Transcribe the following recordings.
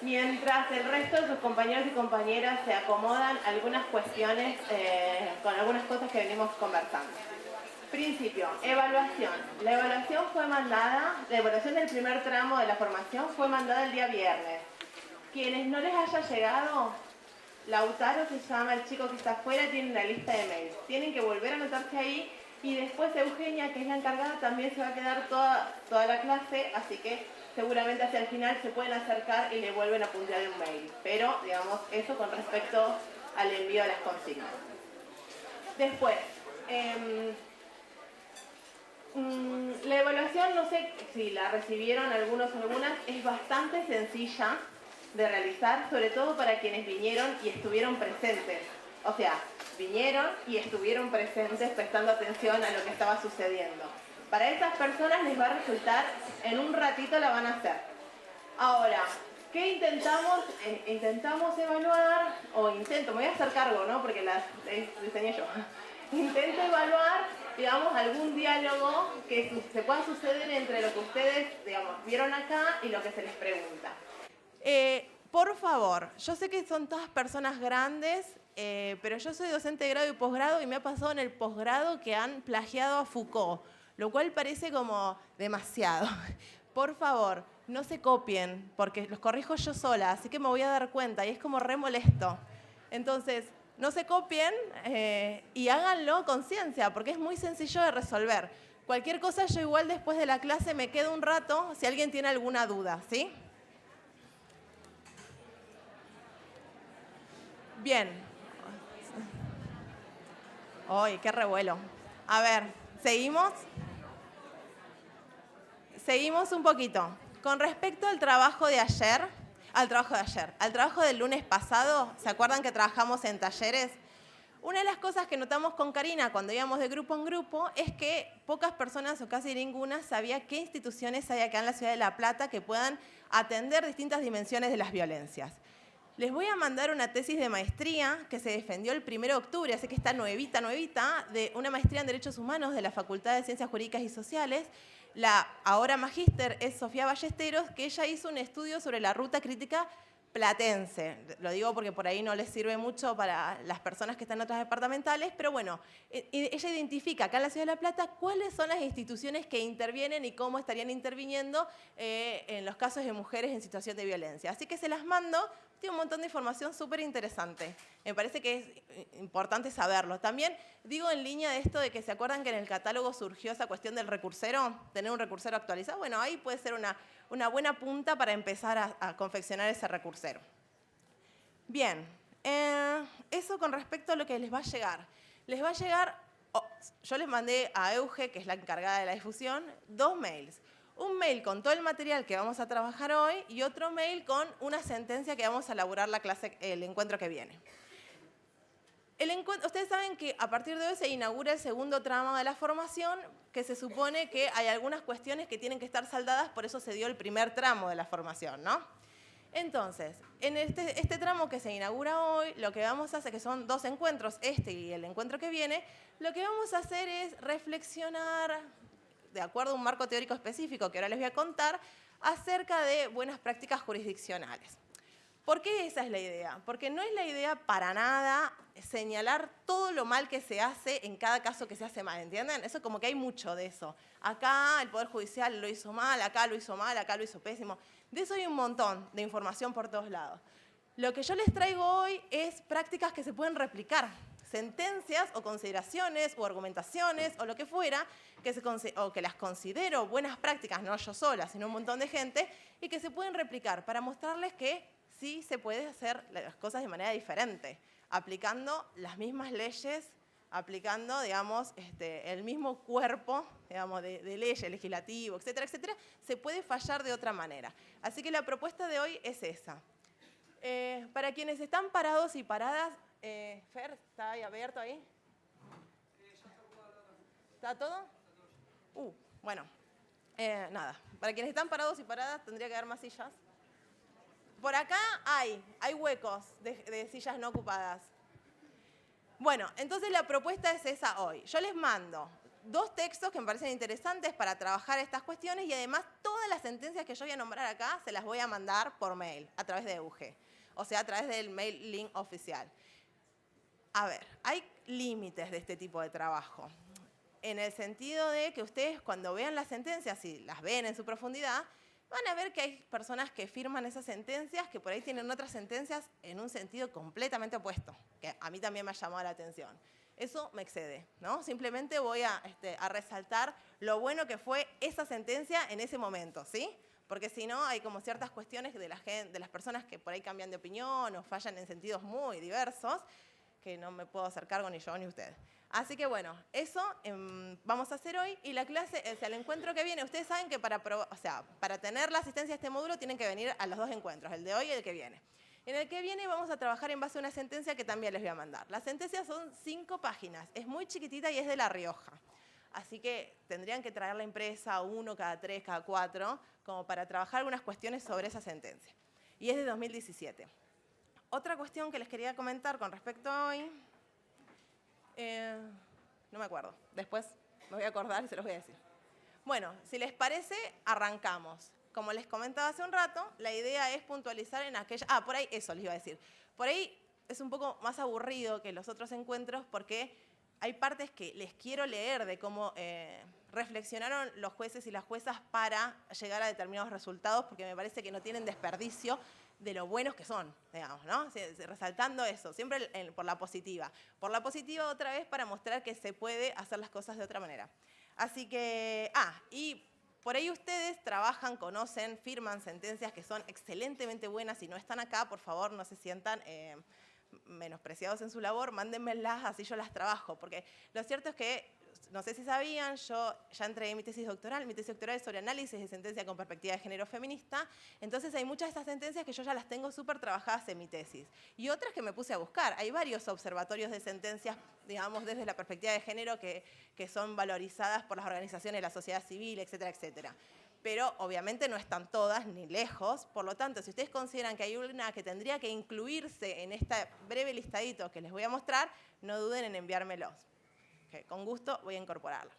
Mientras el resto de sus compañeros y compañeras se acomodan algunas cuestiones con algunas cosas que venimos conversando. Principio, evaluación. La evaluación del primer tramo de la formación fue mandada el día viernes. Quienes no les haya llegado, Lautaro se llama el chico que está afuera, tiene una lista de mails. Tienen que volver a anotarse ahí y después Eugenia, que es la encargada, también se va a quedar toda la clase, así que seguramente hacia el final se pueden acercar y le vuelven a puntear un mail. Pero, digamos, eso con respecto al envío de las consignas. Después, la evaluación, no sé si la recibieron algunos o algunas, es bastante sencilla de realizar, sobre todo para quienes vinieron y estuvieron presentes. O sea, vinieron y estuvieron presentes prestando atención a lo que estaba sucediendo. Para esas personas les va a resultar, en un ratito la van a hacer. Ahora, ¿qué intentamos? Intentamos evaluar, me voy a hacer cargo, ¿no? Porque las diseñé yo. Intento evaluar, digamos, algún diálogo que se pueda suceder entre lo que ustedes, digamos, vieron acá y lo que se les pregunta. Por favor, yo sé que son todas personas grandes, pero yo soy docente de grado y posgrado y me ha pasado en el posgrado que han plagiado a Foucault, lo cual parece como demasiado. Por favor, no se copien, porque los corrijo yo sola, así que me voy a dar cuenta y es como re molesto. Entonces, no se copien y háganlo con ciencia, porque es muy sencillo de resolver. Cualquier cosa, yo igual después de la clase me quedo un rato si alguien tiene alguna duda, ¿sí? Bien. ¡Ay, qué revuelo! A ver, ¿seguimos? Seguimos un poquito. Con respecto al trabajo del lunes pasado, ¿se acuerdan que trabajamos en talleres? Una de las cosas que notamos con Karina cuando íbamos de grupo en grupo es que pocas personas o casi ninguna sabía qué instituciones hay acá en la ciudad de La Plata que puedan atender distintas dimensiones de las violencias. Les voy a mandar una tesis de maestría que se defendió el 1 de octubre, así que está nuevita, de una maestría en Derechos Humanos de la Facultad de Ciencias Jurídicas y Sociales. La ahora magíster es Sofía Ballesteros, que ella hizo un estudio sobre la ruta crítica platense. Lo digo porque por ahí no les sirve mucho para las personas que están en otras departamentales, pero bueno, ella identifica acá en la Ciudad de La Plata cuáles son las instituciones que intervienen y cómo estarían interviniendo en los casos de mujeres en situación de violencia. Así que se las mando. Tiene un montón de información súper interesante. Me parece que es importante saberlo. También digo en línea de esto de que se acuerdan que en el catálogo surgió esa cuestión del recursero, tener un recursero actualizado. Bueno, ahí puede ser una buena punta para empezar a confeccionar ese recursero. Bien, eso con respecto a lo que les va a llegar. Les va a llegar, yo les mandé a Euge, que es la encargada de la difusión, 2 mails. Un mail con todo el material que vamos a trabajar hoy y otro mail con una sentencia que vamos a elaborar el encuentro que viene. Ustedes saben que a partir de hoy se inaugura el segundo tramo de la formación, que se supone que hay algunas cuestiones que tienen que estar saldadas, por eso se dio el primer tramo de la formación, ¿no? Entonces, en este tramo que se inaugura hoy, lo que vamos a hacer, que son 2 encuentros, este y el encuentro que viene, lo que vamos a hacer es reflexionar, de acuerdo a un marco teórico específico que ahora les voy a contar, acerca de buenas prácticas jurisdiccionales. ¿Por qué esa es la idea? Porque no es la idea para nada señalar todo lo mal que se hace en cada caso que se hace mal, ¿entienden? Eso como que hay mucho de eso. Acá el Poder Judicial lo hizo mal, acá lo hizo mal, acá lo hizo pésimo. De eso hay un montón de información por todos lados. Lo que yo les traigo hoy es prácticas que se pueden replicar, sentencias o consideraciones o argumentaciones o lo que fuera, o que las considero buenas prácticas, no yo sola, sino un montón de gente, y que se pueden replicar para mostrarles que sí se puede hacer las cosas de manera diferente, aplicando las mismas leyes, aplicando, digamos, el mismo cuerpo, digamos, de leyes, legislativo, etcétera, etcétera, se puede fallar de otra manera. Así que la propuesta de hoy es esa. Para quienes están parados y paradas, Fer, ¿está ahí abierto ahí? ¿Está todo? Bueno, nada. Para quienes están parados y paradas, tendría que haber más sillas. Por acá hay huecos de sillas no ocupadas. Bueno, entonces la propuesta es esa hoy. Yo les mando 2 textos que me parecen interesantes para trabajar estas cuestiones y además todas las sentencias que yo voy a nombrar acá se las voy a mandar por mail a través de EUG, o sea, a través del mail link oficial. A ver, hay límites de este tipo de trabajo, en el sentido de que ustedes cuando vean las sentencias, si las ven en su profundidad, van a ver que hay personas que firman esas sentencias que por ahí tienen otras sentencias en un sentido completamente opuesto, que a mí también me ha llamado la atención. Eso me excede, ¿no? Simplemente voy a resaltar lo bueno que fue esa sentencia en ese momento, ¿sí? Porque si no, hay como ciertas cuestiones de las personas que por ahí cambian de opinión o fallan en sentidos muy diversos, que no me puedo hacer cargo ni yo ni usted. Así que bueno, eso vamos a hacer hoy y la clase, o sea, el encuentro que viene, ustedes saben que para tener la asistencia a este módulo tienen que venir a los 2 encuentros, el de hoy y el que viene. En el que viene vamos a trabajar en base a una sentencia que también les voy a mandar. La sentencia son 5 páginas, es muy chiquitita y es de La Rioja. Así que tendrían que traerla impresa 1 cada 3, cada 4, como para trabajar algunas cuestiones sobre esa sentencia. Y es de 2017. Otra cuestión que les quería comentar con respecto a hoy, no me acuerdo, después me voy a acordar y se los voy a decir. Bueno, si les parece, arrancamos. Como les comentaba hace un rato, la idea es puntualizar en aquella... por ahí eso les iba a decir. Por ahí es un poco más aburrido que los otros encuentros porque hay partes que les quiero leer de cómo reflexionaron los jueces y las juezas para llegar a determinados resultados, porque me parece que no tienen desperdicio de lo buenos que son, digamos, ¿no? Resaltando eso, siempre por la positiva. Por la positiva otra vez para mostrar que se puede hacer las cosas de otra manera. Así que, y por ahí ustedes trabajan, conocen, firman sentencias que son excelentemente buenas. Si no están acá, por favor, no se sientan menospreciados en su labor, mándenmelas, así yo las trabajo. Porque lo cierto es que, no sé si sabían, yo ya entregué mi tesis doctoral es sobre análisis de sentencia con perspectiva de género feminista, entonces hay muchas de estas sentencias que yo ya las tengo súper trabajadas en mi tesis. Y otras que me puse a buscar. Hay varios observatorios de sentencias, digamos, desde la perspectiva de género que son valorizadas por las organizaciones de la sociedad civil, etcétera, etcétera. Pero obviamente no están todas ni lejos, por lo tanto, si ustedes consideran que hay una que tendría que incluirse en este breve listadito que les voy a mostrar, no duden en enviármelos. Okay, con gusto voy a incorporarlo.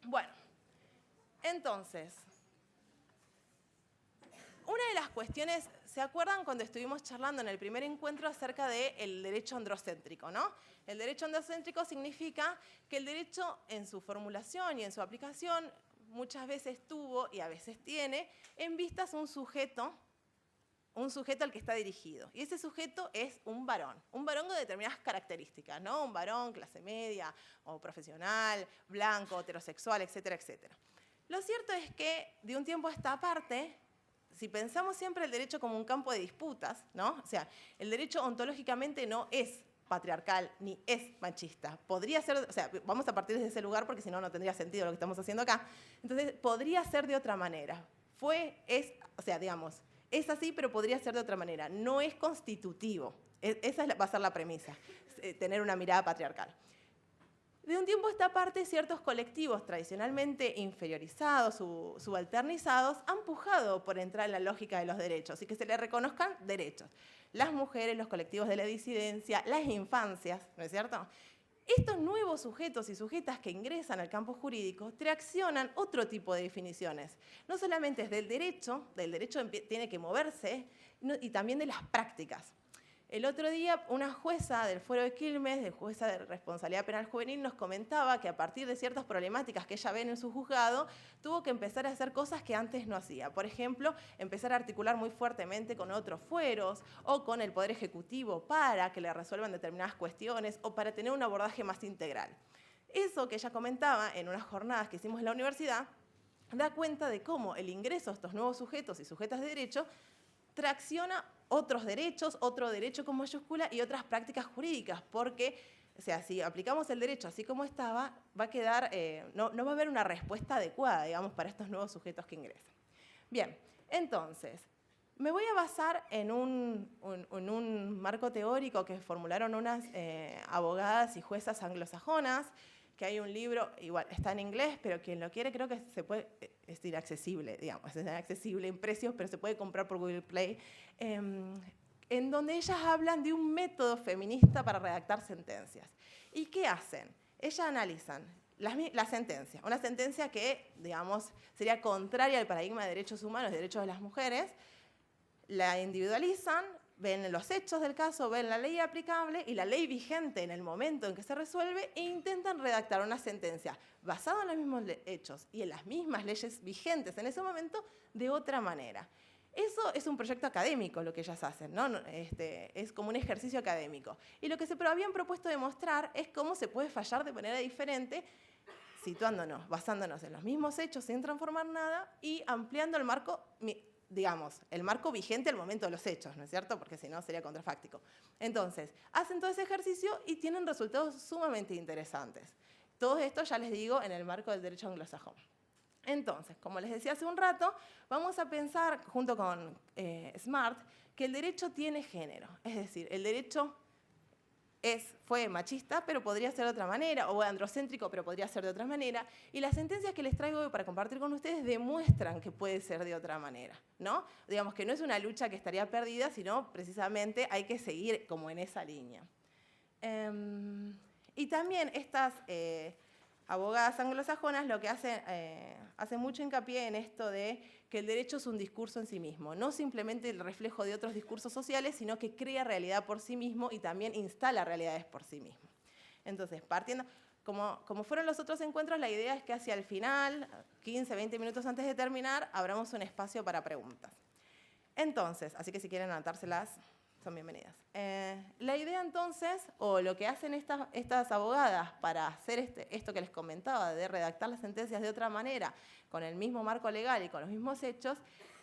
Bueno, entonces, una de las cuestiones, ¿se acuerdan cuando estuvimos charlando en el primer encuentro acerca del derecho androcéntrico, ¿no? El derecho androcéntrico significa que el derecho en su formulación y en su aplicación muchas veces tuvo y a veces tiene en vistas un sujeto al que está dirigido. Y ese sujeto es un varón con determinadas características, ¿no? Un varón, clase media o profesional, blanco, heterosexual, etcétera, etcétera. Lo cierto es que de un tiempo a esta parte, si pensamos siempre el derecho como un campo de disputas, ¿no? O sea, el derecho ontológicamente no es patriarcal ni es machista. Podría ser, o sea, vamos a partir de ese lugar porque si no, no tendría sentido lo que estamos haciendo acá. Entonces, podría ser de otra manera. Es así, pero podría ser de otra manera. No es constitutivo. Esa va a ser la premisa, tener una mirada patriarcal. De un tiempo a esta parte, ciertos colectivos tradicionalmente inferiorizados, subalternizados, han pujado por entrar en la lógica de los derechos y que se les reconozcan derechos. Las mujeres, los colectivos de la disidencia, las infancias, ¿no es cierto? Estos nuevos sujetos y sujetas que ingresan al campo jurídico traccionan otro tipo de definiciones. No solamente es del derecho tiene que moverse, y también de las prácticas. El otro día, una jueza del Fuero de Quilmes, jueza de responsabilidad penal juvenil, nos comentaba que a partir de ciertas problemáticas que ella ve en su juzgado, tuvo que empezar a hacer cosas que antes no hacía. Por ejemplo, empezar a articular muy fuertemente con otros fueros o con el Poder Ejecutivo para que le resuelvan determinadas cuestiones o para tener un abordaje más integral. Eso que ella comentaba en unas jornadas que hicimos en la universidad, da cuenta de cómo el ingreso a estos nuevos sujetos y sujetas de derecho tracciona otros derechos, otro derecho con mayúscula y otras prácticas jurídicas, porque, o sea, si aplicamos el derecho así como estaba, va a quedar, no va a haber una respuesta adecuada, digamos, para estos nuevos sujetos que ingresan. Bien, entonces, me voy a basar en un marco teórico que formularon unas abogadas y juezas anglosajonas, que hay un libro, igual está en inglés, pero quien lo quiere creo que se puede, es inaccesible, digamos, es inaccesible en precios, pero se puede comprar por Google Play, en donde ellas hablan de un método feminista para redactar sentencias. ¿Y qué hacen? Ellas analizan la sentencia. Una sentencia que, digamos, sería contraria al paradigma de derechos humanos y derechos de las mujeres. La individualizan, ven los hechos del caso, ven la ley aplicable y la ley vigente en el momento en que se resuelve e intentan redactar una sentencia basada en los mismos hechos y en las mismas leyes vigentes en ese momento de otra manera. Eso es un proyecto académico lo que ellas hacen, ¿no? Es como un ejercicio académico. Y lo que se habían propuesto demostrar es cómo se puede fallar de manera diferente, situándonos, basándonos en los mismos hechos sin transformar nada y ampliando el marco, digamos, el marco vigente al momento de los hechos, ¿no es cierto? Porque si no sería contrafáctico. Entonces, hacen todo ese ejercicio y tienen resultados sumamente interesantes. Todo esto, ya les digo, en el marco del derecho anglosajón. Entonces, como les decía hace un rato, vamos a pensar, junto con Smart, que el derecho tiene género. Es decir, el derecho fue machista, pero podría ser de otra manera, o androcéntrico, pero podría ser de otra manera. Y las sentencias que les traigo hoy para compartir con ustedes demuestran que puede ser de otra manera, ¿no? Digamos que no es una lucha que estaría perdida, sino precisamente hay que seguir como en esa línea. Y también estas abogadas anglosajonas lo que hacen mucho hincapié en esto de que el derecho es un discurso en sí mismo, no simplemente el reflejo de otros discursos sociales, sino que crea realidad por sí mismo y también instala realidades por sí mismo. Entonces, partiendo, como fueron los otros encuentros, la idea es que hacia el final, 15, 20 minutos antes de terminar, abramos un espacio para preguntas. Entonces, así que si quieren anotárselas, son bienvenidas. La idea entonces, o lo que hacen estas abogadas para hacer esto que les comentaba, de redactar las sentencias de otra manera, con el mismo marco legal y con los mismos hechos,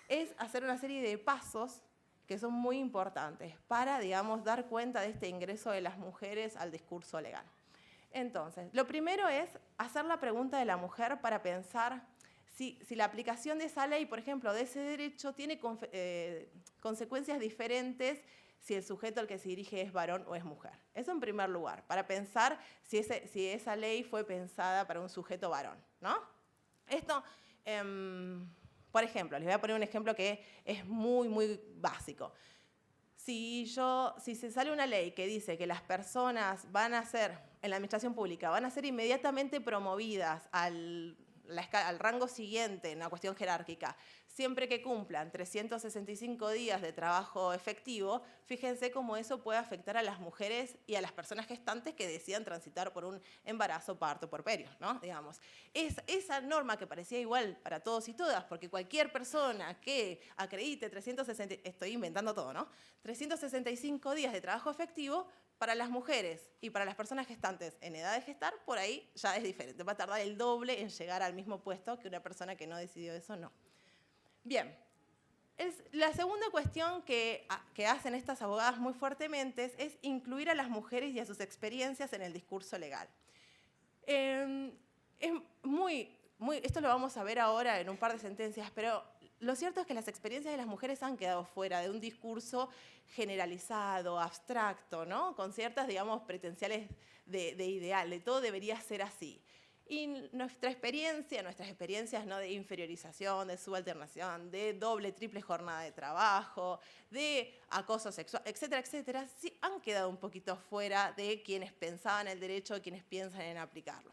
es hacer una serie de pasos que son muy importantes para, digamos, dar cuenta de este ingreso de las mujeres al discurso legal. Entonces, lo primero es hacer la pregunta de la mujer para pensar si la aplicación de esa ley, por ejemplo, de ese derecho, tiene consecuencias diferentes si el sujeto al que se dirige es varón o es mujer. Eso en primer lugar, para pensar si esa ley fue pensada para un sujeto varón, ¿no? Esto, por ejemplo, les voy a poner un ejemplo que es muy, muy básico. Si se sale una ley que dice que las personas van a ser, en la administración pública, van a ser inmediatamente promovidas al rango siguiente en una cuestión jerárquica, siempre que cumplan 365 días de trabajo efectivo, fíjense cómo eso puede afectar a las mujeres y a las personas gestantes que decidan transitar por un embarazo, parto, puerperio, ¿no? Digamos, esa norma que parecía igual para todos y todas, porque cualquier persona que acredite estoy inventando todo, ¿no? 365 días de trabajo efectivo, para las mujeres y para las personas gestantes en edad de gestar, por ahí ya es diferente. Va a tardar el doble en llegar al mismo puesto que una persona que no decidió eso, no. Bien, la segunda cuestión que hacen estas abogadas muy fuertemente es incluir a las mujeres y a sus experiencias en el discurso legal. Esto lo vamos a ver ahora en un par de sentencias, pero lo cierto es que las experiencias de las mujeres han quedado fuera de un discurso generalizado, abstracto, ¿no? Con ciertas, digamos, pretensiones de ideal, de todo debería ser así. Y nuestras experiencias, ¿no?, de inferiorización, de subalternación, de doble, triple jornada de trabajo, de acoso sexual, etcétera, etcétera, sí han quedado un poquito fuera de quienes pensaban el derecho, de quienes piensan en aplicarlo.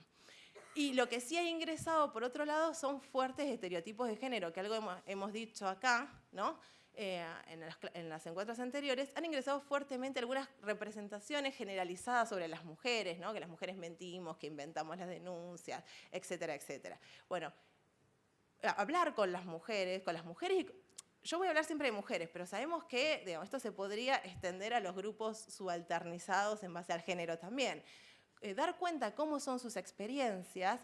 Y lo que sí ha ingresado, por otro lado, son fuertes estereotipos de género, que algo hemos dicho acá, ¿no? En los encuentros anteriores, han ingresado fuertemente algunas representaciones generalizadas sobre las mujeres, ¿no? Que las mujeres mentimos, que inventamos las denuncias, etcétera, etcétera. Bueno, hablar con las mujeres, yo voy a hablar siempre de mujeres, pero sabemos que, digamos, esto se podría extender a los grupos subalternizados en base al género también. Dar cuenta cómo son sus experiencias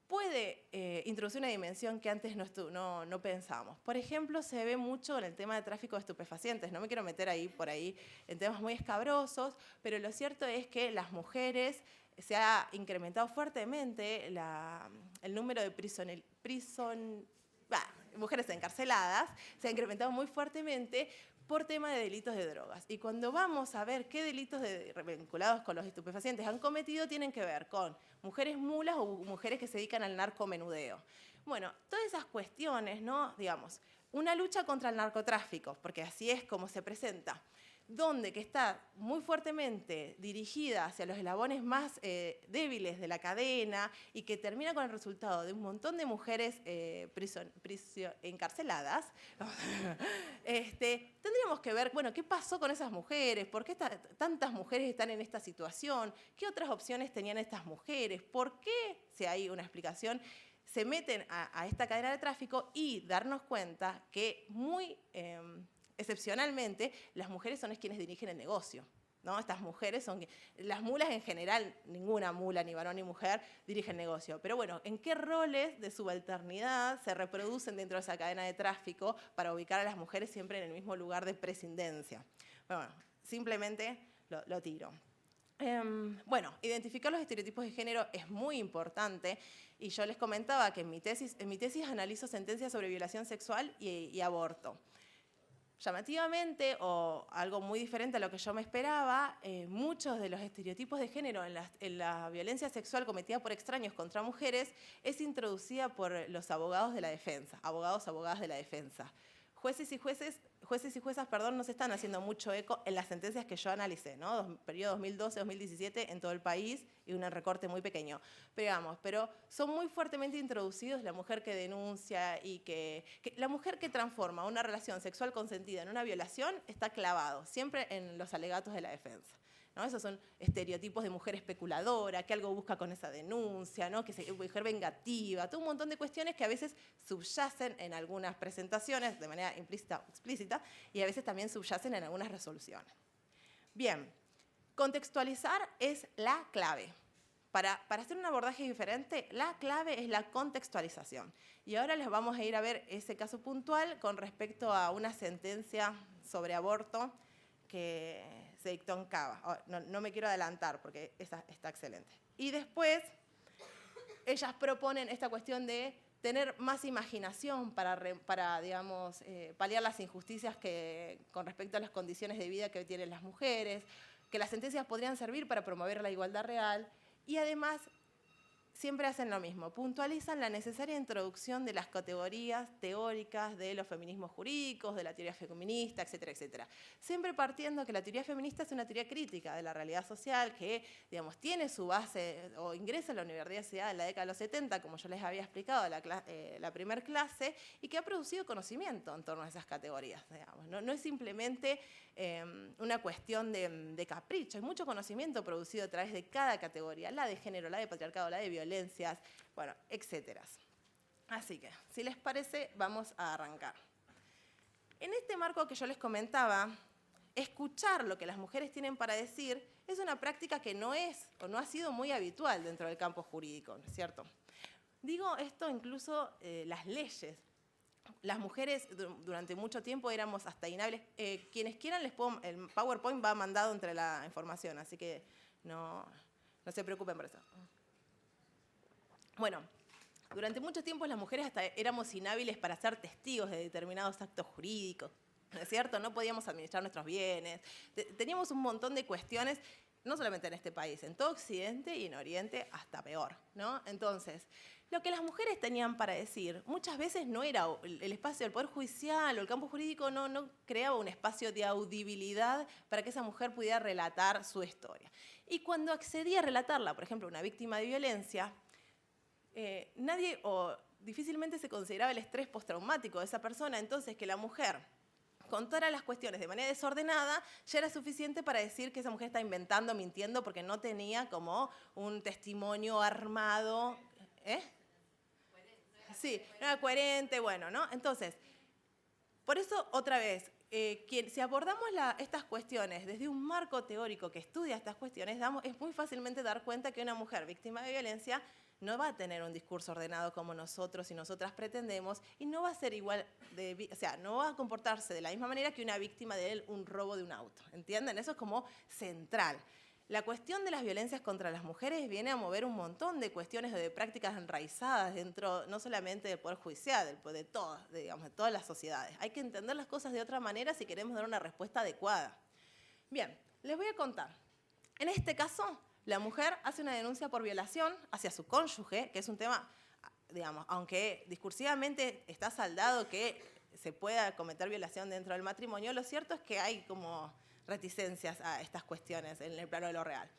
puede introducir una dimensión que antes no pensábamos. Por ejemplo, se ve mucho en el tema de tráfico de estupefacientes. No me quiero meter por ahí en temas muy escabrosos, pero lo cierto es que las mujeres se ha incrementado fuertemente el número de mujeres encarceladas, se ha incrementado muy fuertemente por tema de delitos de drogas. Y cuando vamos a ver qué delitos vinculados con los estupefacientes han cometido, tienen que ver con mujeres mulas o mujeres que se dedican al narcomenudeo. Bueno, todas esas cuestiones, ¿no? Digamos, una lucha contra el narcotráfico, porque así es como se presenta. donde que está muy fuertemente dirigida hacia los eslabones más débiles de la cadena y que termina con el resultado de un montón de mujeres encarceladas, tendríamos que ver, bueno, ¿qué pasó con esas mujeres? ¿Por qué tantas mujeres están en esta situación? ¿Qué otras opciones tenían estas mujeres? ¿Por qué, si hay una explicación, se meten a esta cadena de tráfico? Y darnos cuenta que muy excepcionalmente, las mujeres son quienes dirigen el negocio, ¿no? Estas mujeres son... Las mulas en general, ninguna mula, ni varón ni mujer, dirige el negocio. Pero bueno, ¿en qué roles de subalternidad se reproducen dentro de esa cadena de tráfico para ubicar a las mujeres siempre en el mismo lugar de prescindencia? Bueno, simplemente lo tiro. Bueno, identificar los estereotipos de género es muy importante y yo les comentaba que en mi tesis analizo sentencias sobre violación sexual y aborto. Llamativamente, o algo muy diferente a lo que yo me esperaba, muchos de los estereotipos de género en la violencia sexual cometida por extraños contra mujeres es introducida por los abogados de la defensa, abogadas de la defensa. Jueces y juezas, no se están haciendo mucho eco en las sentencias que yo analicé, ¿no? Periodo 2012-2017 en todo el país y un recorte muy pequeño. Pero son muy fuertemente introducidos la mujer que denuncia y que la mujer que transforma una relación sexual consentida en una violación está clavado, siempre en los alegatos de la defensa, ¿no? Esos son estereotipos de mujer especuladora, que algo busca con esa denuncia, ¿no? Que es mujer vengativa, todo un montón de cuestiones que a veces subyacen en algunas presentaciones de manera implícita o explícita y a veces también subyacen en algunas resoluciones. Bien, contextualizar es la clave. Para hacer un abordaje diferente, la clave es la contextualización. Y ahora les vamos a ir a ver ese caso puntual con respecto a una sentencia sobre aborto que se dictó en Cava. No me quiero adelantar porque esa está excelente. Y después, ellas proponen esta cuestión de tener más imaginación para digamos, paliar las injusticias con respecto a las condiciones de vida que tienen las mujeres, que las sentencias podrían servir para promover la igualdad real y además siempre hacen lo mismo, puntualizan la necesaria introducción de las categorías teóricas de los feminismos jurídicos, de la teoría feminista, etcétera, etcétera. Siempre partiendo que la teoría feminista es una teoría crítica de la realidad social que, digamos, tiene su base o ingresa a la universidad en la década de los 70, como yo les había explicado en la primera clase, y que ha producido conocimiento en torno a esas categorías, digamos. No es simplemente una cuestión de capricho, hay mucho conocimiento producido a través de cada categoría, la de género, la de patriarcado, la de violencias, bueno, etcétera. Así que, si les parece, vamos a arrancar. En este marco que yo les comentaba, escuchar lo que las mujeres tienen para decir es una práctica que no es o no ha sido muy habitual dentro del campo jurídico, ¿no es cierto? Digo esto incluso las leyes. Las mujeres durante mucho tiempo éramos hasta inhábiles. Quienes quieran, el PowerPoint va mandado entre la información, así que no se preocupen por eso. Bueno, durante mucho tiempo las mujeres hasta éramos inhábiles para ser testigos de determinados actos jurídicos, ¿no es cierto? No podíamos administrar nuestros bienes. Teníamos un montón de cuestiones, no solamente en este país, en todo Occidente y en Oriente hasta peor, ¿no? Entonces, lo que las mujeres tenían para decir muchas veces no era el espacio del Poder Judicial o el campo jurídico, no creaba un espacio de audibilidad para que esa mujer pudiera relatar su historia. Y cuando accedía a relatarla, por ejemplo, una víctima de violencia, nadie o difícilmente se consideraba el estrés postraumático de esa persona, entonces que la mujer contara las cuestiones de manera desordenada ya era suficiente para decir que esa mujer está inventando, mintiendo, porque no tenía como un testimonio armado. Sí, no era coherente, bueno, ¿no? Entonces, por eso, otra vez, si abordamos estas cuestiones desde un marco teórico que estudia estas cuestiones, es muy fácilmente dar cuenta que una mujer víctima de violencia no va a tener un discurso ordenado como nosotros y nosotras pretendemos y no va a ser igual, no va a comportarse de la misma manera que una víctima de un robo de un auto, ¿entienden? Eso es como central. La cuestión de las violencias contra las mujeres viene a mover un montón de cuestiones de prácticas enraizadas dentro, no solamente del Poder Judicial, de todas las sociedades. Hay que entender las cosas de otra manera si queremos dar una respuesta adecuada. Bien, les voy a contar. En este caso, la mujer hace una denuncia por violación hacia su cónyuge, que es un tema, digamos, aunque discursivamente está saldado que se pueda cometer violación dentro del matrimonio, lo cierto es que hay como reticencias a estas cuestiones en el plano de lo real.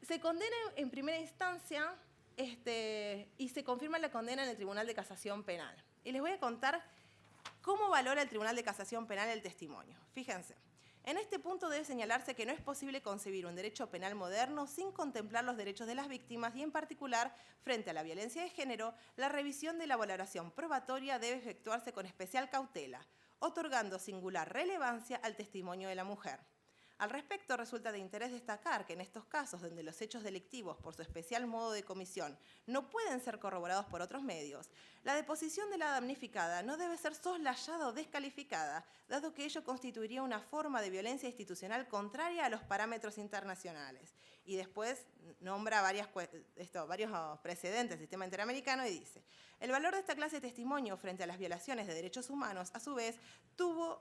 Se condena en primera instancia y se confirma la condena en el Tribunal de Casación Penal. Y les voy a contar cómo valora el Tribunal de Casación Penal el testimonio. Fíjense. En este punto debe señalarse que no es posible concebir un derecho penal moderno sin contemplar los derechos de las víctimas y, en particular, frente a la violencia de género, la revisión de la valoración probatoria debe efectuarse con especial cautela, otorgando singular relevancia al testimonio de la mujer. Al respecto, resulta de interés destacar que en estos casos, donde los hechos delictivos, por su especial modo de comisión, no pueden ser corroborados por otros medios, la deposición de la damnificada no debe ser soslayada o descalificada, dado que ello constituiría una forma de violencia institucional contraria a los parámetros internacionales. Y después nombra varios precedentes del sistema interamericano y dice: el valor de esta clase de testimonio frente a las violaciones de derechos humanos, a su vez, tuvo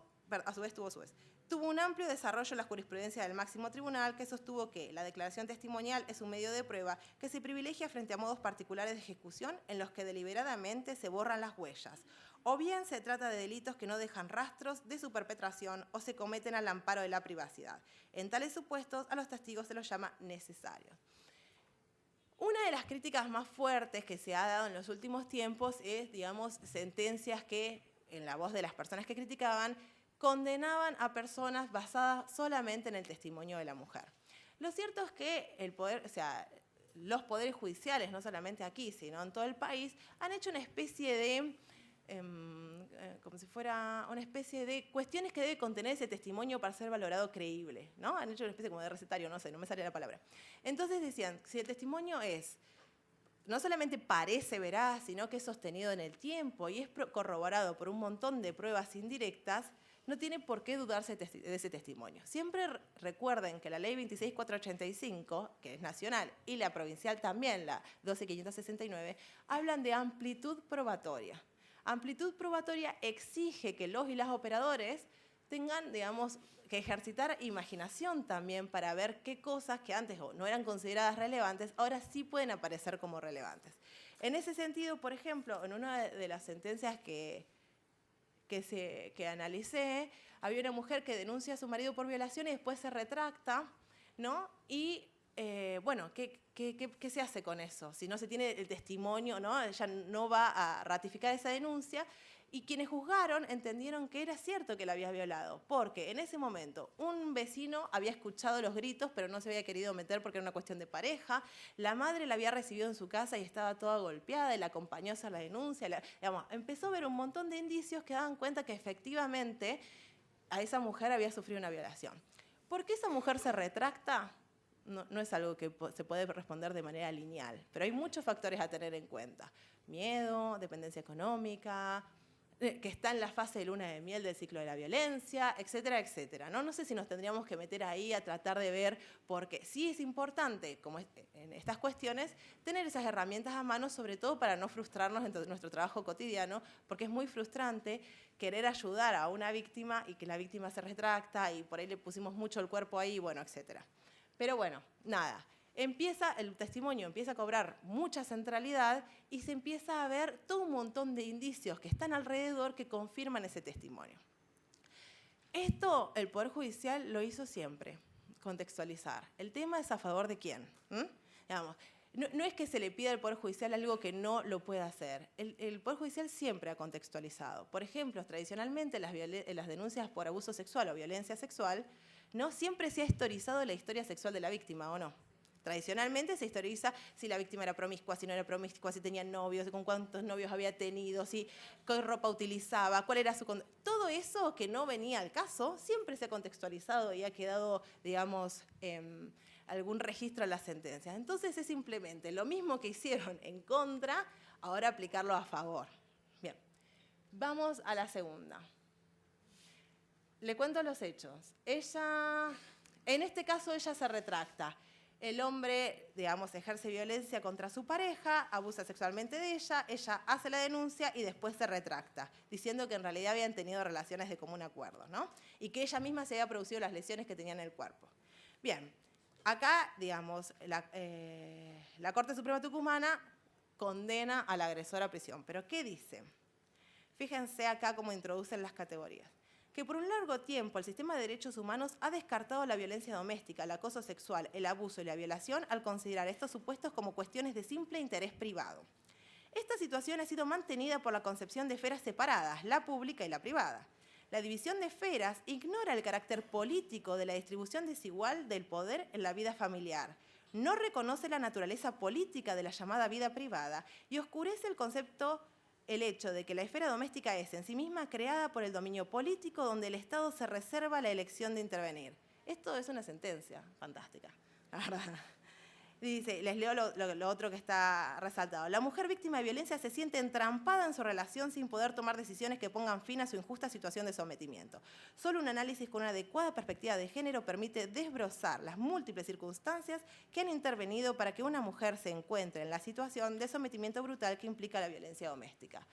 un amplio desarrollo en la jurisprudencia del máximo tribunal, que sostuvo que la declaración testimonial es un medio de prueba que se privilegia frente a modos particulares de ejecución en los que deliberadamente se borran las huellas, o bien se trata de delitos que no dejan rastros de su perpetración o se cometen al amparo de la privacidad. En tales supuestos, a los testigos se los llama necesarios. Una de las críticas más fuertes que se ha dado en los últimos tiempos es, digamos, sentencias que, en la voz de las personas que criticaban, condenaban a personas basadas solamente en el testimonio de la mujer. Lo cierto es que los poderes judiciales, no solamente aquí, sino en todo el país, han hecho una especie de, como si fuera una especie de cuestiones que debe contener ese testimonio para ser valorado creíble, ¿no? Han hecho una especie como de recetario, no sé, no me sale la palabra. Entonces decían, si el testimonio no solamente parece veraz, sino que es sostenido en el tiempo y es corroborado por un montón de pruebas indirectas, no tiene por qué dudarse de ese testimonio. Siempre recuerden que la ley 26.485, que es nacional, y la provincial también, la 12.569, hablan de amplitud probatoria. Amplitud probatoria exige que los y las operadores tengan, digamos, que ejercitar imaginación también para ver qué cosas que antes no eran consideradas relevantes, ahora sí pueden aparecer como relevantes. En ese sentido, por ejemplo, en una de las sentencias que analicé, había una mujer que denuncia a su marido por violación y después se retracta, ¿no? Y, bueno, ¿qué se hace con eso? Si no se tiene el testimonio, ¿no? Ella no va a ratificar esa denuncia. Y quienes juzgaron entendieron que era cierto que la había violado, porque en ese momento un vecino había escuchado los gritos, pero no se había querido meter porque era una cuestión de pareja. La madre la había recibido en su casa y estaba toda golpeada y la acompañó a hacer la denuncia. Empezó a ver un montón de indicios que daban cuenta que efectivamente a esa mujer había sufrido una violación. ¿Por qué esa mujer se retracta? No es algo que se puede responder de manera lineal, pero hay muchos factores a tener en cuenta. Miedo, dependencia económica, que está en la fase de luna de miel del ciclo de la violencia, etcétera, etcétera. No sé si nos tendríamos que meter ahí a tratar de ver, porque sí es importante, como en estas cuestiones, tener esas herramientas a mano, sobre todo para no frustrarnos en nuestro trabajo cotidiano, porque es muy frustrante querer ayudar a una víctima y que la víctima se retracta y por ahí le pusimos mucho el cuerpo ahí, bueno, etcétera. Pero bueno, nada. El testimonio empieza a cobrar mucha centralidad y se empieza a ver todo un montón de indicios que están alrededor que confirman ese testimonio. Esto el Poder Judicial lo hizo siempre, contextualizar. El tema es a favor de quién. Digamos, no es que se le pida al Poder Judicial algo que no lo pueda hacer. El Poder Judicial siempre ha contextualizado. Por ejemplo, tradicionalmente las denuncias por abuso sexual o violencia sexual, ¿no? Siempre se ha historizado la historia sexual de la víctima, ¿o no? Tradicionalmente se historiza si la víctima era promiscua, si no era promiscua, si tenía novios, con cuántos novios había tenido, si qué ropa utilizaba, cuál era su conducta. Todo eso que no venía al caso siempre se ha contextualizado y ha quedado, digamos, algún registro en las sentencias. Entonces es simplemente lo mismo que hicieron en contra, ahora aplicarlo a favor. Bien, vamos a la segunda. Le cuento los hechos. En este caso ella se retracta. El hombre, digamos, ejerce violencia contra su pareja, abusa sexualmente de ella hace la denuncia y después se retracta, diciendo que en realidad habían tenido relaciones de común acuerdo, ¿no? Y que ella misma se había producido las lesiones que tenía en el cuerpo. Bien, acá, digamos, la Corte Suprema Tucumana condena al agresor a prisión. ¿Pero qué dice? Fíjense acá cómo introducen las categorías. que por un largo tiempo el sistema de derechos humanos ha descartado la violencia doméstica, el acoso sexual, el abuso y la violación al considerar estos supuestos como cuestiones de simple interés privado. Esta situación ha sido mantenida por la concepción de esferas separadas, la pública y la privada. La división de esferas ignora el carácter político de la distribución desigual del poder en la vida familiar, no reconoce la naturaleza política de la llamada vida privada y oscurece el hecho de que la esfera doméstica es en sí misma creada por el dominio político donde el Estado se reserva la elección de intervenir. Esto es una sentencia fantástica, la verdad. Dice, les leo lo otro que está resaltado. La mujer víctima de violencia se siente entrampada en su relación sin poder tomar decisiones que pongan fin a su injusta situación de sometimiento. Solo un análisis con una adecuada perspectiva de género permite desbrozar las múltiples circunstancias que han intervenido para que una mujer se encuentre en la situación de sometimiento brutal que implica la violencia doméstica.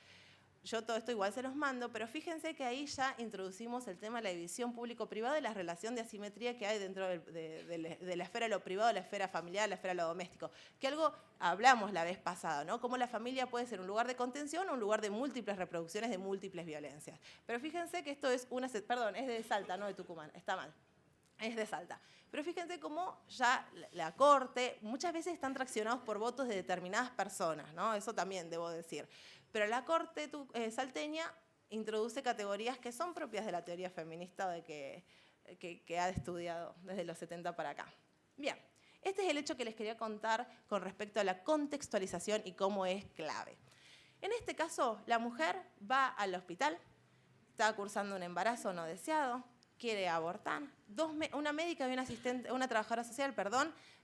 Yo todo esto igual se los mando, pero fíjense que ahí ya introducimos el tema de la división público-privada y la relación de asimetría que hay dentro de la esfera de lo privado, la esfera familiar, la esfera de lo doméstico. Que algo hablamos la vez pasada, ¿no? Cómo la familia puede ser un lugar de contención o un lugar de múltiples reproducciones de múltiples violencias. Pero fíjense que esto es perdón, es de Salta, no de Tucumán, está mal. Es de Salta. Pero fíjense cómo ya la Corte muchas veces están traccionados por votos de determinadas personas, ¿no? Eso también debo decir. Pero la Corte salteña introduce categorías que son propias de la teoría feminista de que ha estudiado desde los 70 para acá. Bien, este es el hecho que les quería contar con respecto a la contextualización y cómo es clave. En este caso, la mujer va al hospital, está cursando un embarazo no deseado, quiere abortar. Una médica y una trabajadora social,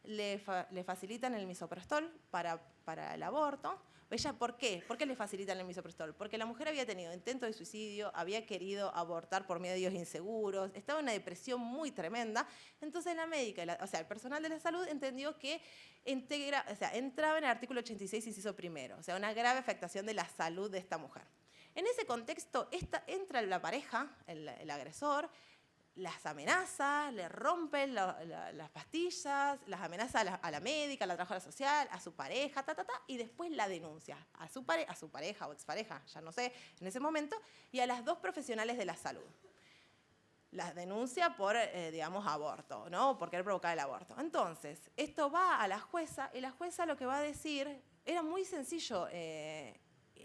le facilitan el misoprostol para el aborto. ¿Ella por qué? ¿Por qué le facilitan el misoprostol? Porque la mujer había tenido intento de suicidio, había querido abortar por medios inseguros, estaba en una depresión muy tremenda. Entonces la médica, el personal de la salud entendió que entraba en el artículo 86, inciso primero, o sea, una grave afectación de la salud de esta mujer. En ese contexto entra la pareja, el agresor, las amenaza, le rompen las pastillas, las amenaza a la médica, a la trabajadora social, a su pareja, y después la denuncia a su pareja o expareja, ya no sé, en ese momento, y a las dos profesionales de la salud. Las denuncia por, aborto, ¿no? Por querer provocar el aborto. Entonces, esto va a la jueza, y la jueza lo que va a decir, era muy sencillo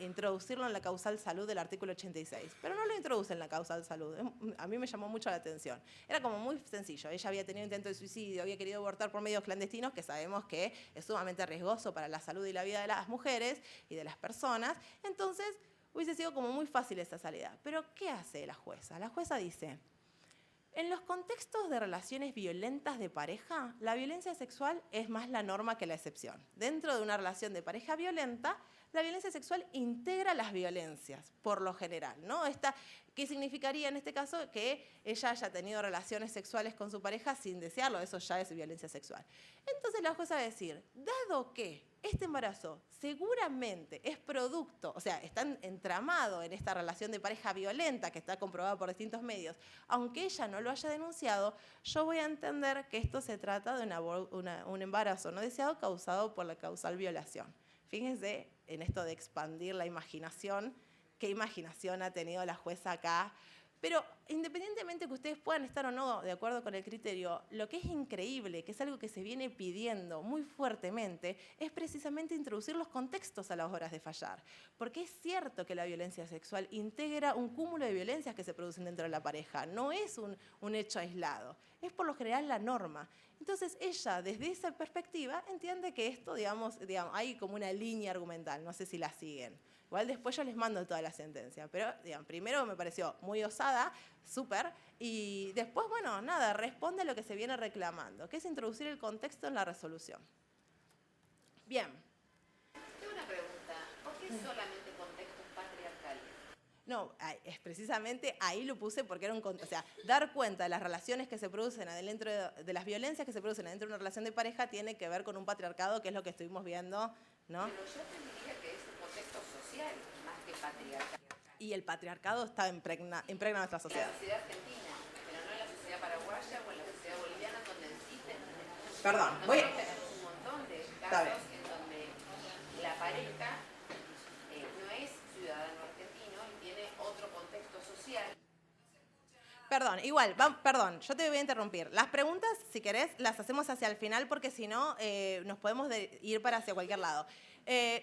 introducirlo en la causal salud del artículo 86, pero no lo introduce en la causal salud. A mí me llamó mucho la atención. Era como muy sencillo. Ella había tenido intento de suicidio, había querido abortar por medios clandestinos, que sabemos que es sumamente riesgoso para la salud y la vida de las mujeres y de las personas. Entonces, hubiese sido como muy fácil esa salida. Pero, ¿qué hace la jueza? La jueza dice, en los contextos de relaciones violentas de pareja, la violencia sexual es más la norma que la excepción. Dentro de una relación de pareja violenta, la violencia sexual integra las violencias, por lo general, ¿no? ¿Qué significaría en este caso? Que ella haya tenido relaciones sexuales con su pareja sin desearlo, eso ya es violencia sexual. Entonces la jueza va a decir, dado que este embarazo seguramente es producto, o sea, está entramado en esta relación de pareja violenta que está comprobada por distintos medios, aunque ella no lo haya denunciado, yo voy a entender que esto se trata de un embarazo no deseado causado por la causal violación. Fíjense en esto de expandir la imaginación, qué imaginación ha tenido la jueza acá. Pero independientemente que ustedes puedan estar o no de acuerdo con el criterio, lo que es increíble, que es algo que se viene pidiendo muy fuertemente, es precisamente introducir los contextos a las horas de fallar. Porque es cierto que la violencia sexual integra un cúmulo de violencias que se producen dentro de la pareja, no es un hecho aislado, es por lo general la norma. Entonces ella, desde esa perspectiva, entiende que esto, digamos, hay como una línea argumental, no sé si la siguen. Igual después yo les mando toda la sentencia, pero primero me pareció muy osada, súper, y después, bueno, nada, responde a lo que se viene reclamando, que es introducir el contexto en la resolución. Bien. Tengo una pregunta, ¿por qué solamente contextos patriarcales? No, es precisamente ahí lo puse porque era dar cuenta de las relaciones que se producen adentro de las violencias que se producen dentro de una relación de pareja tiene que ver con un patriarcado, que es lo que estuvimos viendo, ¿no? Pero yo te diría que es un contexto social más que patriarcal. Y el patriarcado está impregna nuestra sociedad. En la sociedad argentina, pero no en la sociedad paraguaya o en la sociedad boliviana, donde existen. Perdón, nosotros tenemos un montón de casos en donde la pareja no es ciudadano argentino y tiene otro contexto social. Perdón, igual, perdón, yo te voy a interrumpir. Las preguntas, si querés, las hacemos hacia el final porque si no, nos podemos ir para hacia cualquier lado.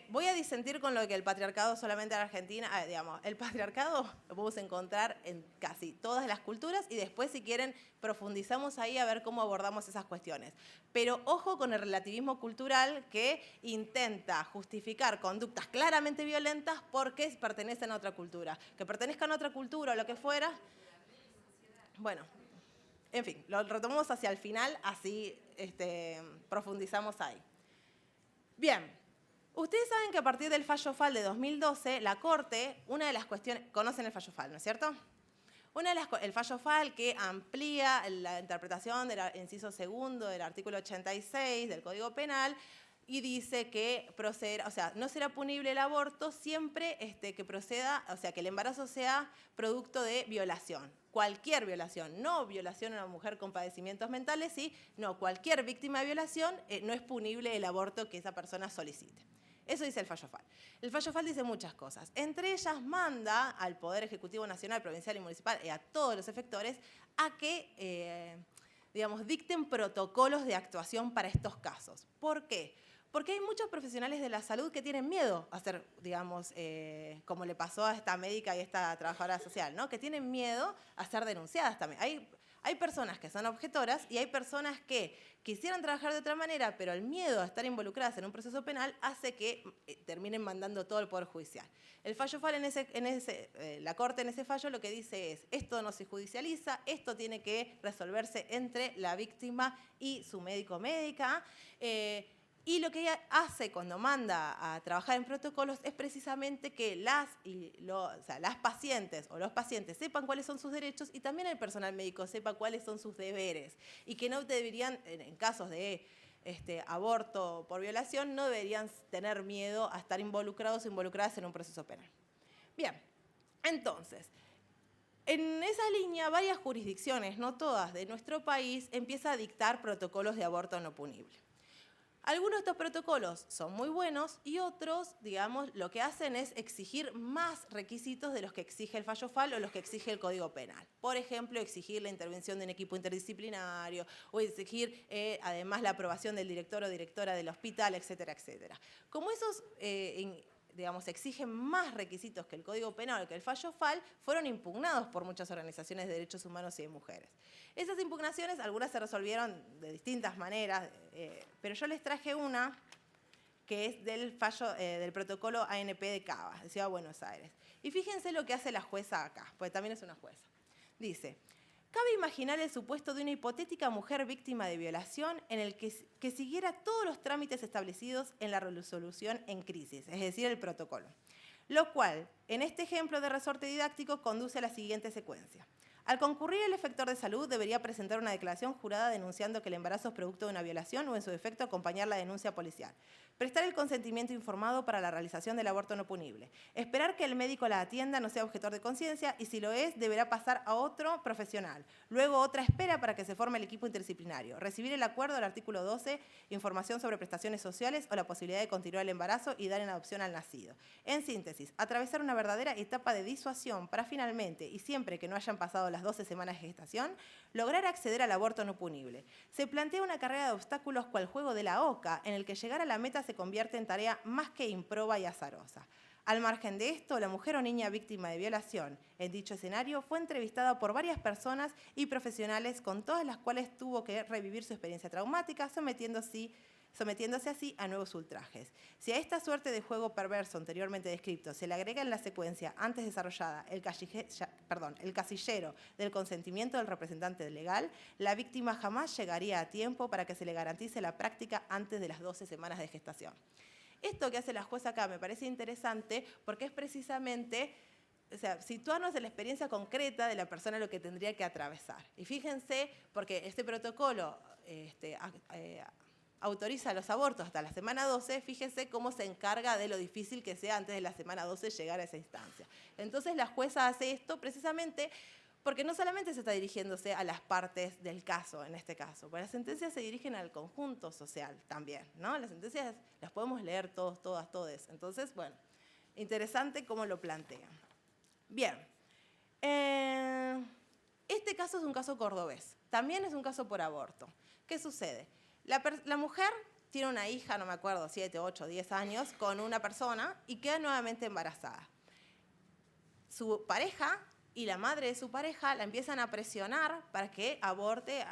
Voy a disentir con lo de que el patriarcado solamente en Argentina, digamos, el patriarcado lo podemos encontrar en casi todas las culturas y después, si quieren, profundizamos ahí a ver cómo abordamos esas cuestiones. Pero ojo con el relativismo cultural que intenta justificar conductas claramente violentas porque pertenecen a otra cultura. Que pertenezcan a otra cultura o lo que fuera. Bueno, en fin, lo retomamos hacia el final, así profundizamos ahí. Bien, ustedes saben que a partir del fallo FAL de 2012, la Corte, una de las cuestiones, conocen el fallo FAL, ¿no es cierto? El fallo FAL que amplía la interpretación del inciso segundo del artículo 86 del Código Penal y dice que no será punible el aborto siempre que proceda, o sea, que el embarazo sea producto de violación. Cualquier violación, no violación a una mujer con padecimientos mentales, sí, no, cualquier víctima de violación no es punible el aborto que esa persona solicite. Eso dice el fallo FAL. El fallo FAL dice muchas cosas. Entre ellas manda al Poder Ejecutivo Nacional, Provincial y Municipal y a todos los efectores a que, dicten protocolos de actuación para estos casos. ¿Por qué? Porque hay muchos profesionales de la salud que tienen miedo a ser, como le pasó a esta médica y esta trabajadora social, ¿no? Que tienen miedo a ser denunciadas también. Hay personas que son objetoras y hay personas que quisieran trabajar de otra manera, pero el miedo a estar involucradas en un proceso penal hace que terminen mandando todo al Poder Judicial. El fallo FAL la Corte en ese fallo lo que dice es, esto no se judicializa, esto tiene que resolverse entre la víctima y su médico o médica. Y lo que ella hace cuando manda a trabajar en protocolos es precisamente que las pacientes o los pacientes sepan cuáles son sus derechos y también el personal médico sepa cuáles son sus deberes y que no deberían, en casos de aborto por violación, no deberían tener miedo a estar involucrados o involucradas en un proceso penal. Bien, entonces, en esa línea, varias jurisdicciones, no todas, de nuestro país, empiezan a dictar protocolos de aborto no punible. Algunos de estos protocolos son muy buenos y otros, lo que hacen es exigir más requisitos de los que exige el fallo FAL o los que exige el Código Penal. Por ejemplo, exigir la intervención de un equipo interdisciplinario o exigir además la aprobación del director o directora del hospital, etcétera, etcétera. Como esos exigen más requisitos que el Código Penal o que el fallo FAL, fueron impugnados por muchas organizaciones de derechos humanos y de mujeres. Esas impugnaciones, algunas se resolvieron de distintas maneras, pero yo les traje una que es del fallo del protocolo ANP de Cava, de Ciudad de Buenos Aires. Y fíjense lo que hace la jueza acá, porque también es una jueza. Dice, cabe imaginar el supuesto de una hipotética mujer víctima de violación en el que siguiera todos los trámites establecidos en la resolución en crisis, es decir, el protocolo. Lo cual, en este ejemplo de resorte didáctico, conduce a la siguiente secuencia. Al concurrir el efector de salud, debería presentar una declaración jurada denunciando que el embarazo es producto de una violación o, en su defecto, acompañar la denuncia policial. Prestar el consentimiento informado para la realización del aborto no punible. Esperar que el médico la atienda, no sea objetor de conciencia, y si lo es, deberá pasar a otro profesional. Luego, otra espera para que se forme el equipo interdisciplinario. Recibir el acuerdo del artículo 12, información sobre prestaciones sociales o la posibilidad de continuar el embarazo y dar en adopción al nacido. En síntesis, atravesar una verdadera etapa de disuasión para finalmente, y siempre que no hayan pasado las 12 semanas de gestación, lograr acceder al aborto no punible. Se plantea una carrera de obstáculos cual juego de la oca, en el que llegar a la meta se convierte en tarea más que improba y azarosa. Al margen de esto, la mujer o niña víctima de violación en dicho escenario fue entrevistada por varias personas y profesionales con todas las cuales tuvo que revivir su experiencia traumática, sometiéndose así a nuevos ultrajes. Si a esta suerte de juego perverso anteriormente descrito se le agrega en la secuencia antes desarrollada el casillero del consentimiento del representante legal, la víctima jamás llegaría a tiempo para que se le garantice la práctica antes de las 12 semanas de gestación. Esto que hace la jueza acá me parece interesante porque es precisamente situarnos en la experiencia concreta de la persona lo que tendría que atravesar. Y fíjense, porque este protocolo autoriza los abortos hasta la semana 12, fíjense cómo se encarga de lo difícil que sea antes de la semana 12 llegar a esa instancia. Entonces la jueza hace esto precisamente porque no solamente se está dirigiéndose a las partes del caso, en este caso, porque las sentencias se dirigen al conjunto social también, ¿no? Las sentencias las podemos leer todos, todas, todes. Entonces, bueno, interesante cómo lo plantean. Bien. Este caso es un caso cordobés, también es un caso por aborto. ¿Qué sucede? La mujer tiene una hija, no me acuerdo, 7, 8, 10 años, con una persona y queda nuevamente embarazada. Su pareja y la madre de su pareja la empiezan a presionar para que aborte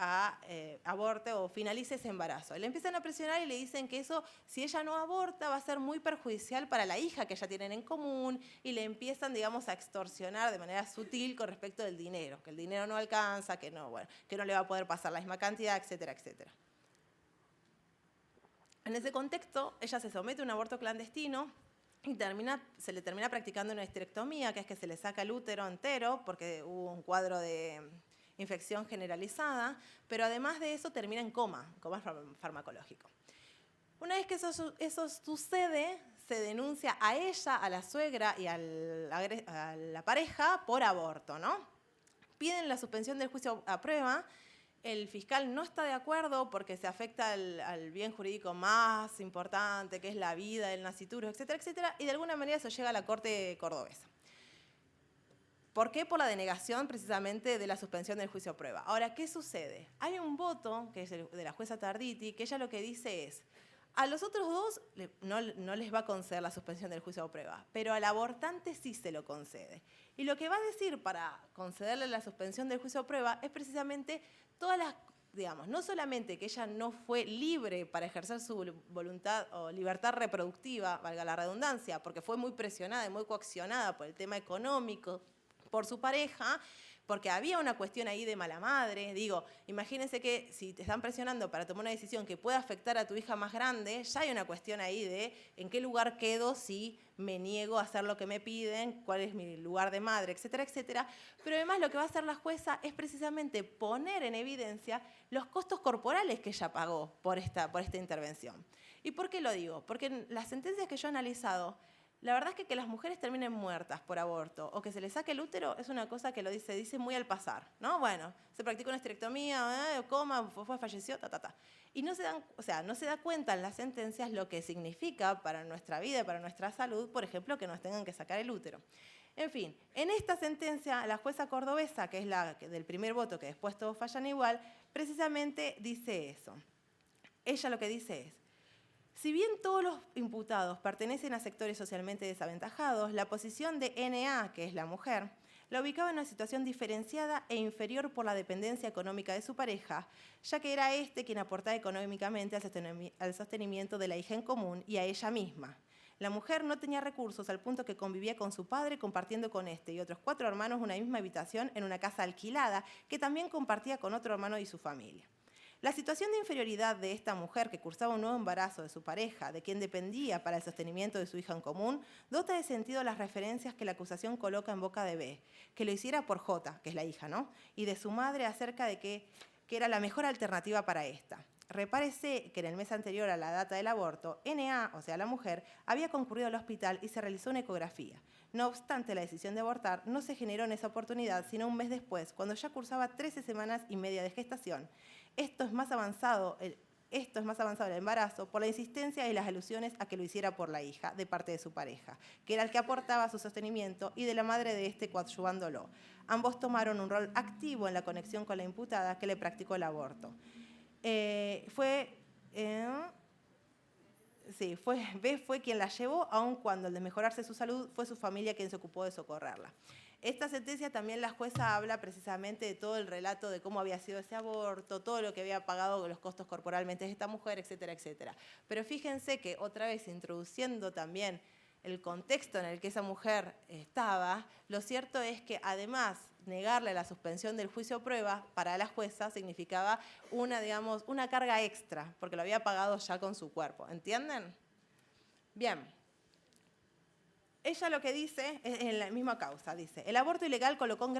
o finalice ese embarazo. Le empiezan a presionar y le dicen que eso, si ella no aborta, va a ser muy perjudicial para la hija que ya tienen en común, y le empiezan, digamos, a extorsionar de manera sutil con respecto del dinero, que el dinero no alcanza, que no le va a poder pasar la misma cantidad, etcétera, etcétera. En ese contexto, ella se somete a un aborto clandestino y se le termina practicando una histerectomía, que es que se le saca el útero entero porque hubo un cuadro de infección generalizada, pero además de eso termina en coma farmacológico. Una vez que eso sucede, se denuncia a ella, a la suegra y a la pareja por aborto, ¿no? Piden la suspensión del juicio a prueba. El fiscal no está de acuerdo porque se afecta al bien jurídico más importante, que es la vida, el nascituro, etcétera, etcétera, y de alguna manera eso llega a la Corte cordobesa. ¿Por qué? Por la denegación precisamente de la suspensión del juicio a prueba. Ahora, ¿qué sucede? Hay un voto, que es de la jueza Tarditi, que ella lo que dice es: a los otros dos no les va a conceder la suspensión del juicio a prueba, pero al abortante sí se lo concede. Y lo que va a decir para concederle la suspensión del juicio a prueba es precisamente todas las, digamos, no solamente que ella no fue libre para ejercer su voluntad o libertad reproductiva, valga la redundancia, porque fue muy presionada y muy coaccionada por el tema económico, por su pareja, porque había una cuestión ahí de mala madre. Digo, imagínense que si te están presionando para tomar una decisión que pueda afectar a tu hija más grande, ya hay una cuestión ahí de en qué lugar quedo si me niego a hacer lo que me piden, cuál es mi lugar de madre, etcétera, etcétera. Pero además lo que va a hacer la jueza es precisamente poner en evidencia los costos corporales que ella pagó por esta intervención. ¿Y por qué lo digo? Porque en las sentencias que yo he analizado, la verdad es que las mujeres terminen muertas por aborto o que se les saque el útero es una cosa que dice muy al pasar, ¿no? Bueno, se practicó una histerectomía, coma, falleció, Y no se da cuenta en las sentencias lo que significa para nuestra vida, para nuestra salud, por ejemplo, que nos tengan que sacar el útero. En fin, en esta sentencia, la jueza cordobesa, que es la del primer voto, que después todos fallan igual, precisamente dice eso. Ella lo que dice es: si bien todos los imputados pertenecen a sectores socialmente desaventajados, la posición de N.A., que es la mujer, la ubicaba en una situación diferenciada e inferior por la dependencia económica de su pareja, ya que era este quien aportaba económicamente al sostenimiento de la hija en común y a ella misma. La mujer no tenía recursos al punto que convivía con su padre, compartiendo con este y otros 4 hermanos una misma habitación en una casa alquilada que también compartía con otro hermano y su familia. La situación de inferioridad de esta mujer que cursaba un nuevo embarazo de su pareja, de quien dependía para el sostenimiento de su hija en común, dota de sentido las referencias que la acusación coloca en boca de B, que lo hiciera por J, que es la hija, ¿no? Y de su madre acerca de que era la mejor alternativa para esta. Repárese que en el mes anterior a la data del aborto, N.A., o sea, la mujer, había concurrido al hospital y se realizó una ecografía. No obstante, la decisión de abortar no se generó en esa oportunidad, sino un mes después, cuando ya cursaba 13 semanas y media de gestación. Esto es más avanzado el embarazo por la insistencia y las alusiones a que lo hiciera por la hija, de parte de su pareja, que era el que aportaba su sostenimiento, y de la madre de este coadyuvándolo. Ambos tomaron un rol activo en la conexión con la imputada que le practicó el aborto. B fue quien la llevó, aun cuando al desmejorarse su salud fue su familia quien se ocupó de socorrerla. Esta sentencia también la jueza habla precisamente de todo el relato de cómo había sido ese aborto, todo lo que había pagado los costos corporalmente de esta mujer, etcétera, etcétera. Pero fíjense que otra vez introduciendo también el contexto en el que esa mujer estaba, lo cierto es que además negarle la suspensión del juicio a prueba para la jueza significaba una carga extra, porque lo había pagado ya con su cuerpo. ¿Entienden? Bien. Ella lo que dice, es en la misma causa, dice: el aborto ilegal colocó en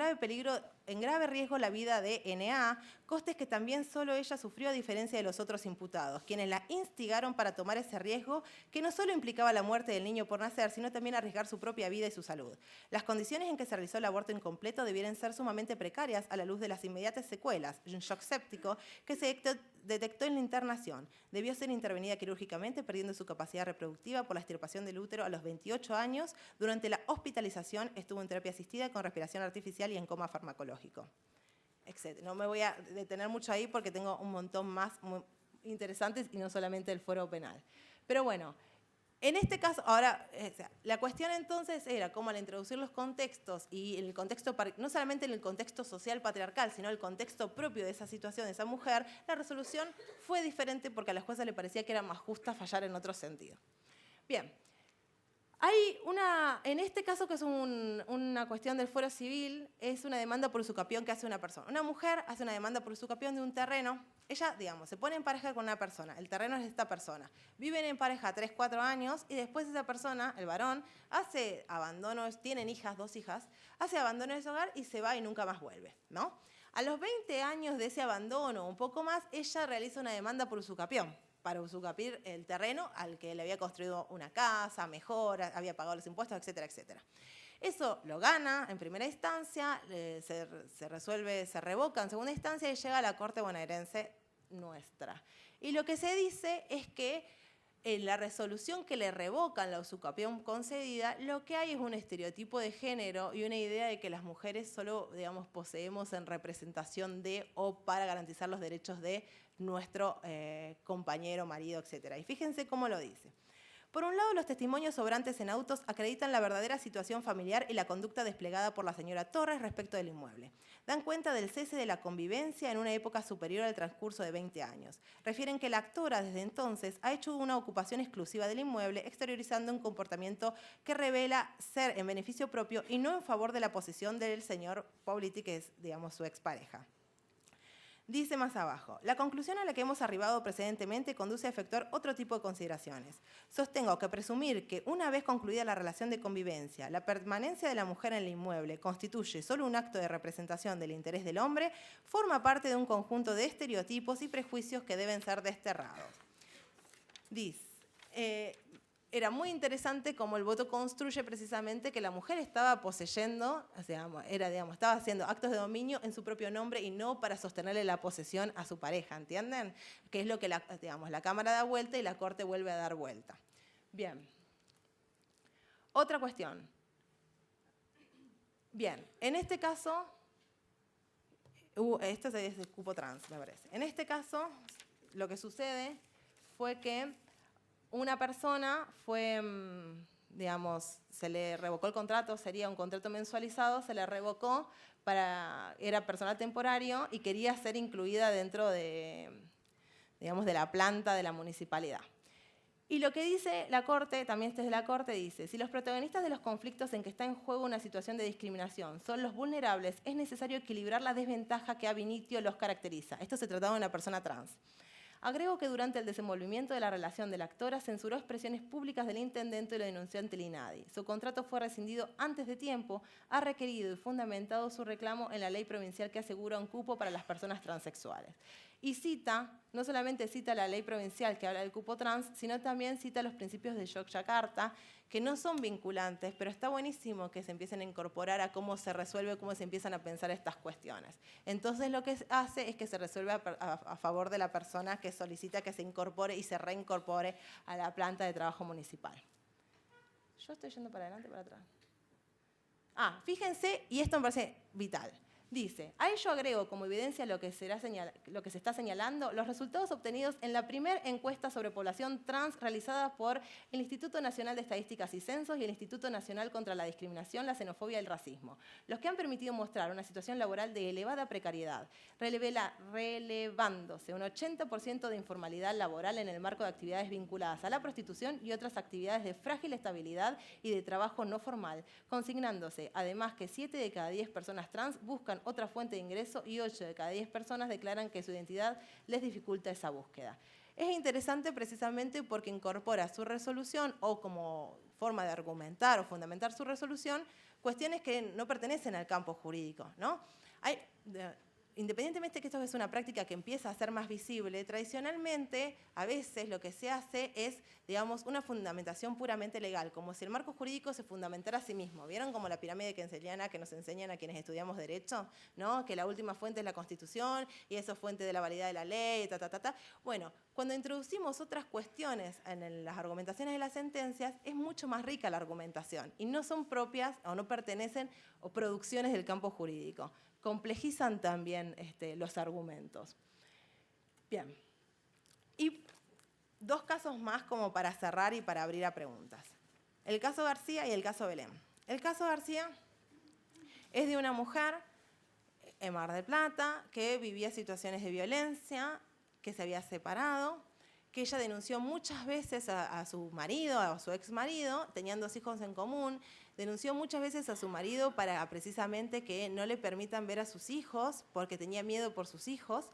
grave riesgo la vida de N.A., costes que también solo ella sufrió a diferencia de los otros imputados, quienes la instigaron para tomar ese riesgo que no solo implicaba la muerte del niño por nacer, sino también arriesgar su propia vida y su salud. Las condiciones en que se realizó el aborto incompleto debieran ser sumamente precarias a la luz de las inmediatas secuelas, un shock séptico que se detectó en la internación. Debió ser intervenida quirúrgicamente, perdiendo su capacidad reproductiva por la extirpación del útero a los 28 años. Durante la hospitalización estuvo en terapia asistida con respiración artificial y en coma farmacológico. etc. No me voy a detener mucho ahí porque tengo un montón más muy interesantes y no solamente el fuero penal. Pero bueno, en este caso, ahora, la cuestión entonces era cómo al introducir los contextos y el contexto, no solamente en el contexto social patriarcal, sino el contexto propio de esa situación, de esa mujer, la resolución fue diferente porque a la jueza le parecía que era más justa fallar en otro sentido. Bien. Hay en este caso, que es una cuestión del fuero civil, es una demanda por usucapión que hace una persona. Una mujer hace una demanda por usucapión de un terreno. Ella, digamos, se pone en pareja con una persona. El terreno es de esta persona. Viven en pareja 3, 4 años y después esa persona, el varón, hace abandonos, tienen hijas, 2 hijas, hace abandono de su hogar y se va y nunca más vuelve, ¿no? A los 20 años de ese abandono, un poco más, ella realiza una demanda por usucapión, para usucapiar el terreno al que le había construido una casa, mejor, había pagado los impuestos, etcétera, etcétera. Eso lo gana en primera instancia, se resuelve, se revoca en segunda instancia y llega a la Corte bonaerense nuestra. Y lo que se dice es que en la resolución que le revocan la usucapión concedida, lo que hay es un estereotipo de género y una idea de que las mujeres solo, digamos, poseemos en representación de o para garantizar los derechos de nuestro compañero, marido, etc. Y fíjense cómo lo dice. Por un lado, los testimonios sobrantes en autos acreditan la verdadera situación familiar y la conducta desplegada por la señora Torres respecto del inmueble. Dan cuenta del cese de la convivencia en una época superior al transcurso de 20 años. Refieren que la actora desde entonces ha hecho una ocupación exclusiva del inmueble, exteriorizando un comportamiento que revela ser en beneficio propio y no en favor de la posición del señor Pauliti, que es, digamos, su expareja. Dice más abajo, la conclusión a la que hemos arribado precedentemente conduce a efectuar otro tipo de consideraciones. Sostengo que presumir que una vez concluida la relación de convivencia, la permanencia de la mujer en el inmueble constituye solo un acto de representación del interés del hombre, forma parte de un conjunto de estereotipos y prejuicios que deben ser desterrados. Dice, era muy interesante cómo el voto construye precisamente que la mujer estaba poseyendo, o sea, estaba haciendo actos de dominio en su propio nombre y no para sostenerle la posesión a su pareja, ¿entienden? Que es lo que la Cámara da vuelta y la Corte vuelve a dar vuelta. Bien. Otra cuestión. Bien, en este caso, esto es el cupo trans, me parece. En este caso, lo que sucede fue que una persona fue, digamos, se le revocó el contrato, sería un contrato mensualizado, se le revocó, era personal temporario y quería ser incluida dentro de, digamos, de la planta de la municipalidad. Y lo que dice la Corte, también este es de la Corte, dice, si los protagonistas de los conflictos en que está en juego una situación de discriminación son los vulnerables, es necesario equilibrar la desventaja que ab initio los caracteriza. Esto se trataba de una persona trans. Agrego que durante el desenvolvimiento de la relación de la actora censuró expresiones públicas del intendente y lo denunció ante el INADI. Su contrato fue rescindido antes de tiempo, ha requerido y fundamentado su reclamo en la ley provincial que asegura un cupo para las personas transexuales. Y cita, no solamente cita la ley provincial que habla del cupo trans, sino también cita los principios de Yogyakarta, que no son vinculantes, pero está buenísimo que se empiecen a incorporar a cómo se resuelve, cómo se empiezan a pensar estas cuestiones. Entonces lo que hace es que se resuelve a favor de la persona que solicita que se incorpore y se reincorpore a la planta de trabajo municipal. Yo estoy yendo para adelante o para atrás. Fíjense, y esto me parece vital. Dice, a ello agrego como evidencia lo que se está señalando, los resultados obtenidos en la primera encuesta sobre población trans realizada por el Instituto Nacional de Estadísticas y Censos y el Instituto Nacional contra la Discriminación, la Xenofobia y el Racismo, los que han permitido mostrar una situación laboral de elevada precariedad, relevándose un 80% de informalidad laboral en el marco de actividades vinculadas a la prostitución y otras actividades de frágil estabilidad y de trabajo no formal, consignándose además que 7 de cada 10 personas trans buscan otra fuente de ingreso y 8 de cada 10 personas declaran que su identidad les dificulta esa búsqueda. Es interesante precisamente porque incorpora su resolución o como forma de argumentar o fundamentar su resolución cuestiones que no pertenecen al campo jurídico, ¿no? Independientemente de que esto es una práctica que empieza a ser más visible, tradicionalmente a veces lo que se hace es, digamos, una fundamentación puramente legal, como si el marco jurídico se fundamentara a sí mismo. ¿Vieron como la pirámide keynesiana que nos enseñan a quienes estudiamos Derecho? ¿No? Que la última fuente es la Constitución y eso es fuente de la validad de la ley, Bueno, cuando introducimos otras cuestiones en las argumentaciones de las sentencias, es mucho más rica la argumentación y no son propias o no pertenecen o producciones del campo jurídico. Complejizan también bien los argumentos. Bien. Y 2 casos más como para cerrar y para abrir a preguntas. El caso García y el caso Belén. El caso García es de una mujer en Mar del Plata que vivía situaciones de violencia, que se había separado, que ella denunció muchas veces a su marido, a su ex marido, tenían 2 hijos en común, denunció muchas veces a su marido para precisamente que no le permitan ver a sus hijos, porque tenía miedo por sus hijos.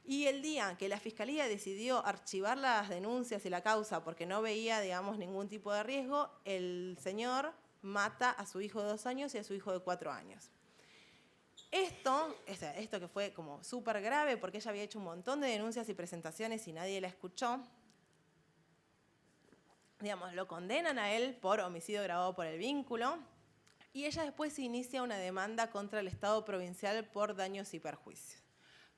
Y el día que la Fiscalía decidió archivar las denuncias y la causa porque no veía, digamos, ningún tipo de riesgo, el señor mata a su hijo de 2 años y a su hijo de 4 años. Esto que fue como súper grave porque ella había hecho un montón de denuncias y presentaciones y nadie la escuchó, digamos, lo condenan a él por homicidio agravado por el vínculo y ella después inicia una demanda contra el Estado provincial por daños y perjuicios.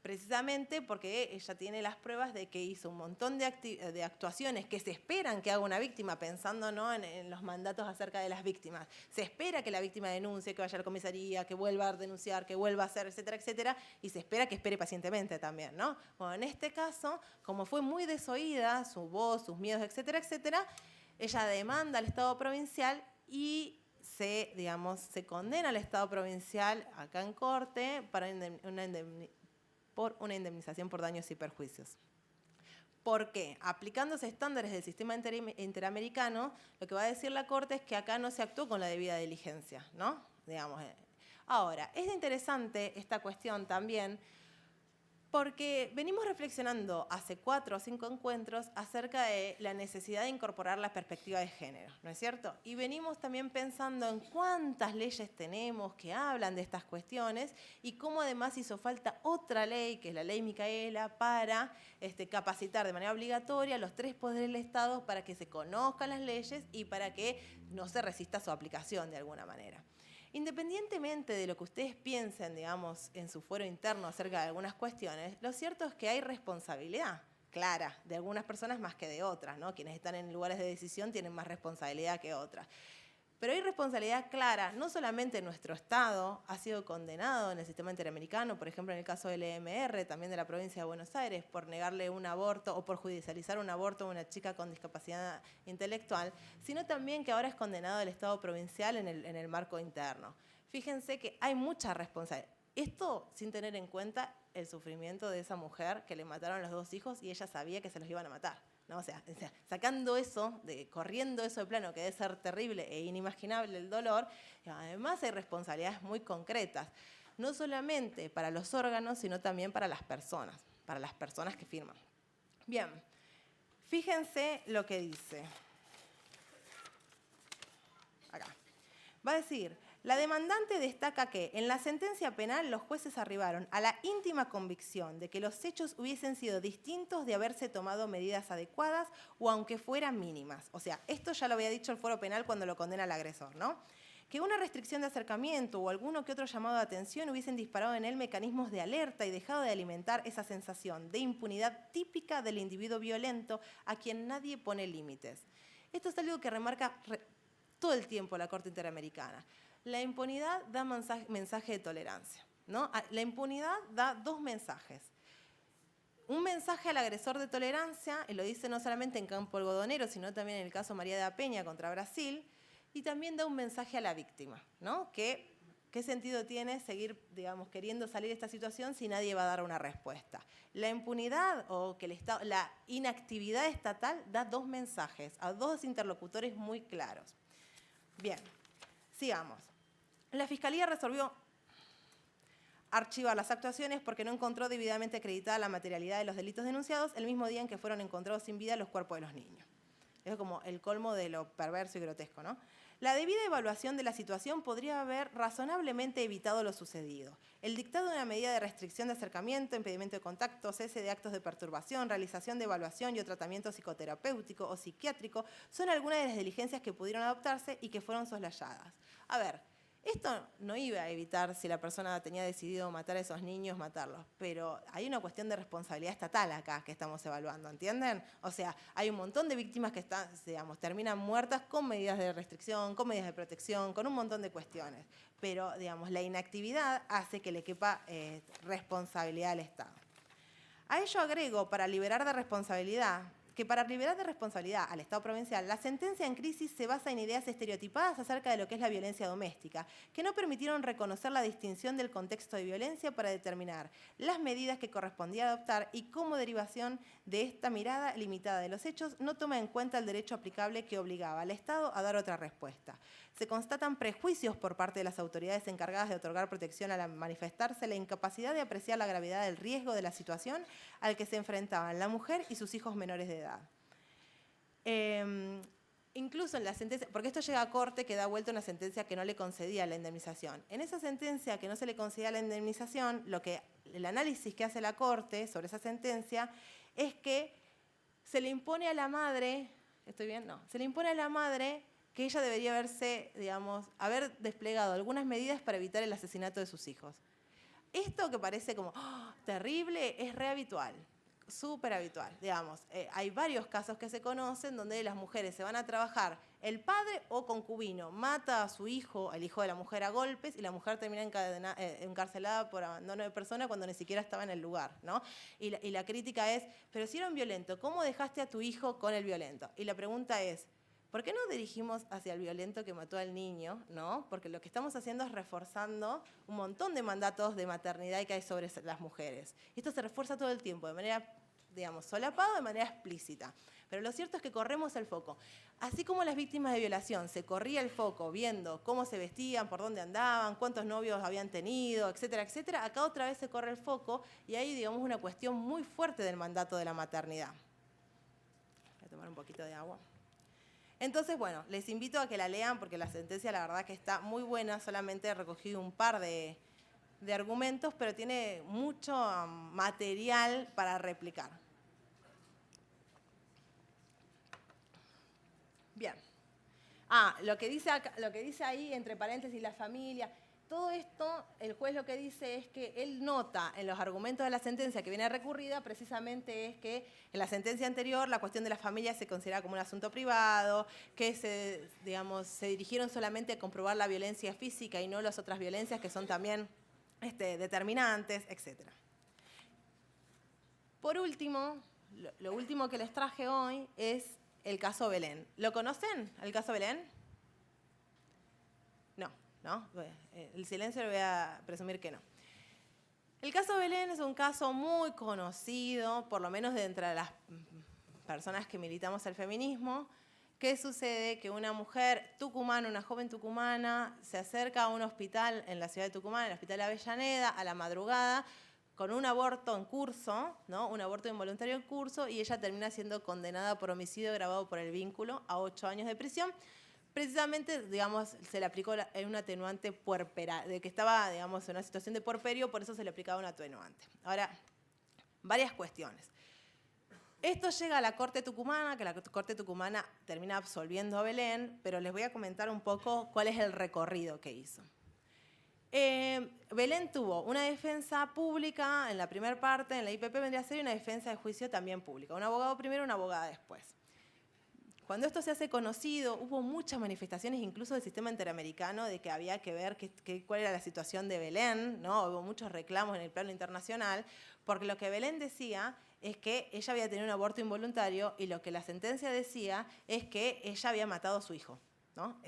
Precisamente porque ella tiene las pruebas de que hizo un montón de actuaciones que se esperan que haga una víctima, pensando, ¿no?, en los mandatos acerca de las víctimas. Se espera que la víctima denuncie, que vaya a la comisaría, que vuelva a denunciar, que vuelva a hacer, etcétera, etcétera, y se espera que espere pacientemente también, ¿no? Bueno, en este caso, como fue muy desoída su voz, sus miedos, etcétera, etcétera, ella demanda al Estado provincial y se condena al Estado provincial acá en corte para por una indemnización por daños y perjuicios. ¿Por qué? Aplicándose estándares del sistema interamericano, lo que va a decir la Corte es que acá no se actuó con la debida diligencia, ¿no? Ahora, es interesante esta cuestión también porque venimos reflexionando hace 4 o 5 encuentros acerca de la necesidad de incorporar la perspectiva de género, ¿no es cierto? Y venimos también pensando en cuántas leyes tenemos que hablan de estas cuestiones y cómo además hizo falta otra ley, que es la ley Micaela, para capacitar de manera obligatoria a los 3 poderes del Estado para que se conozcan las leyes y para que no se resista su aplicación de alguna manera. Independientemente de lo que ustedes piensen, digamos, en su fuero interno acerca de algunas cuestiones, lo cierto es que hay responsabilidad clara de algunas personas más que de otras, ¿no? Quienes están en lugares de decisión tienen más responsabilidad que otras. Pero hay responsabilidad clara, no solamente nuestro Estado ha sido condenado en el sistema interamericano, por ejemplo en el caso del EMR, también de la provincia de Buenos Aires, por negarle un aborto o por judicializar un aborto a una chica con discapacidad intelectual, sino también que ahora es condenado el Estado provincial en el marco interno. Fíjense que hay mucha responsabilidad. Esto sin tener en cuenta el sufrimiento de esa mujer que le mataron a los 2 hijos y ella sabía que se los iban a matar, ¿no? O sea, sacando eso, corriendo eso de plano, que debe ser terrible e inimaginable el dolor, además hay responsabilidades muy concretas, no solamente para los órganos, sino también para las personas que firman. Bien, fíjense lo que dice. Acá. Va a decir, la demandante destaca que en la sentencia penal los jueces arribaron a la íntima convicción de que los hechos hubiesen sido distintos de haberse tomado medidas adecuadas o aunque fueran mínimas. O sea, esto ya lo había dicho el fuero penal cuando lo condena al agresor, ¿no? Que una restricción de acercamiento o alguno que otro llamado de atención hubiesen disparado en él mecanismos de alerta y dejado de alimentar esa sensación de impunidad típica del individuo violento a quien nadie pone límites. Esto es algo que remarca todo el tiempo la Corte Interamericana. La impunidad da mensaje de tolerancia, ¿no? La impunidad da 2 mensajes. Un mensaje al agresor de tolerancia, y lo dice no solamente en Campo Algodonero, sino también en el caso María da Peña contra Brasil, y también da un mensaje a la víctima, ¿no? ¿Qué sentido tiene seguir, digamos, queriendo salir de esta situación si nadie va a dar una respuesta? La impunidad o que la inactividad estatal da 2 mensajes a 2 interlocutores muy claros. Bien, sigamos. La Fiscalía resolvió archivar las actuaciones porque no encontró debidamente acreditada la materialidad de los delitos denunciados el mismo día en que fueron encontrados sin vida los cuerpos de los niños. Es como el colmo de lo perverso y grotesco, ¿no? La debida evaluación de la situación podría haber razonablemente evitado lo sucedido. El dictado de una medida de restricción de acercamiento, impedimento de contacto, cese de actos de perturbación, realización de evaluación y o tratamiento psicoterapéutico o psiquiátrico son algunas de las diligencias que pudieron adoptarse y que fueron soslayadas. A ver, Esto no iba a evitar, si la persona tenía decidido matar a esos niños, matarlos, pero hay una cuestión de responsabilidad estatal acá que estamos evaluando, ¿entienden? O sea, hay un montón de víctimas que están, digamos, terminan muertas con medidas de restricción, con medidas de protección, con un montón de cuestiones, pero, digamos, la inactividad hace que le quepa responsabilidad al Estado. A ello agrego, para liberar de responsabilidad al Estado provincial, la sentencia en crisis se basa en ideas estereotipadas acerca de lo que es la violencia doméstica, que no permitieron reconocer la distinción del contexto de violencia para determinar las medidas que correspondía adoptar y como derivación de esta mirada limitada de los hechos no toma en cuenta el derecho aplicable que obligaba al Estado a dar otra respuesta. Se constatan prejuicios por parte de las autoridades encargadas de otorgar protección al manifestarse la incapacidad de apreciar la gravedad del riesgo de la situación al que se enfrentaban la mujer y sus hijos menores de edad. Incluso en la sentencia, porque esto llega a corte que da vuelta una sentencia que no le concedía la indemnización. En esa sentencia que no se le concedía la indemnización, el análisis que hace la corte sobre esa sentencia es que se le impone a la madre, ¿estoy bien? No, se le impone a la madre que ella debería haber desplegado algunas medidas para evitar el asesinato de sus hijos. Esto que parece como terrible es re habitual, súper habitual. Hay varios casos que se conocen donde las mujeres se van a trabajar, el padre o concubino mata a su hijo, al hijo de la mujer a golpes, y la mujer termina encarcelada por abandono de persona cuando ni siquiera estaba en el lugar, ¿no? Y la crítica es, pero si era un violento, ¿cómo dejaste a tu hijo con el violento? Y la pregunta es, ¿por qué no dirigimos hacia el violento que mató al niño? ¿No? Porque lo que estamos haciendo es reforzando un montón de mandatos de maternidad que hay sobre las mujeres. Y esto se refuerza todo el tiempo, de manera, solapada o de manera explícita. Pero lo cierto es que corremos el foco. Así como las víctimas de violación se corría el foco viendo cómo se vestían, por dónde andaban, cuántos novios habían tenido, etcétera, etcétera, acá otra vez se corre el foco y hay, una cuestión muy fuerte del mandato de la maternidad. Voy a tomar un poquito de agua. Entonces, bueno, les invito a que la lean porque la sentencia la verdad que está muy buena, solamente he recogido un par de argumentos, pero tiene mucho material para replicar. Bien. Lo que dice ahí, entre paréntesis, la familia. Todo esto, el juez lo que dice es que él nota en los argumentos de la sentencia que viene recurrida, precisamente es que en la sentencia anterior la cuestión de la familia se consideraba como un asunto privado, que se dirigieron solamente a comprobar la violencia física y no las otras violencias que son también determinantes, etc. Por último, lo último que les traje hoy es el caso Belén. ¿Lo conocen, el caso Belén? ¿No? El silencio le voy a presumir que no. El caso Belén es un caso muy conocido, por lo menos de entre las personas que militamos el feminismo. ¿Qué sucede? Que una mujer tucumana, una joven tucumana, se acerca a un hospital en la ciudad de Tucumán, el Hospital Avellaneda, a la madrugada, con un aborto en curso, ¿no? Un aborto involuntario en curso, y ella termina siendo condenada por homicidio agravado por el vínculo a 8 años de prisión. Precisamente, se le aplicó un atenuante puerperal, de que estaba, en una situación de puerperio, por eso se le aplicaba un atenuante. Ahora, varias cuestiones. Esto llega a la Corte Tucumana, que la Corte Tucumana termina absolviendo a Belén, pero les voy a comentar un poco cuál es el recorrido que hizo. Belén tuvo una defensa pública en la primera parte, en la IPP vendría a ser una defensa de juicio también pública. Un abogado primero, una abogada después. Cuando esto se hace conocido, hubo muchas manifestaciones, incluso del sistema interamericano, de que había que ver cuál era la situación de Belén, ¿no? Hubo muchos reclamos en el plano internacional, porque lo que Belén decía es que ella había tenido un aborto involuntario y lo que la sentencia decía es que ella había matado a su hijo, ¿no?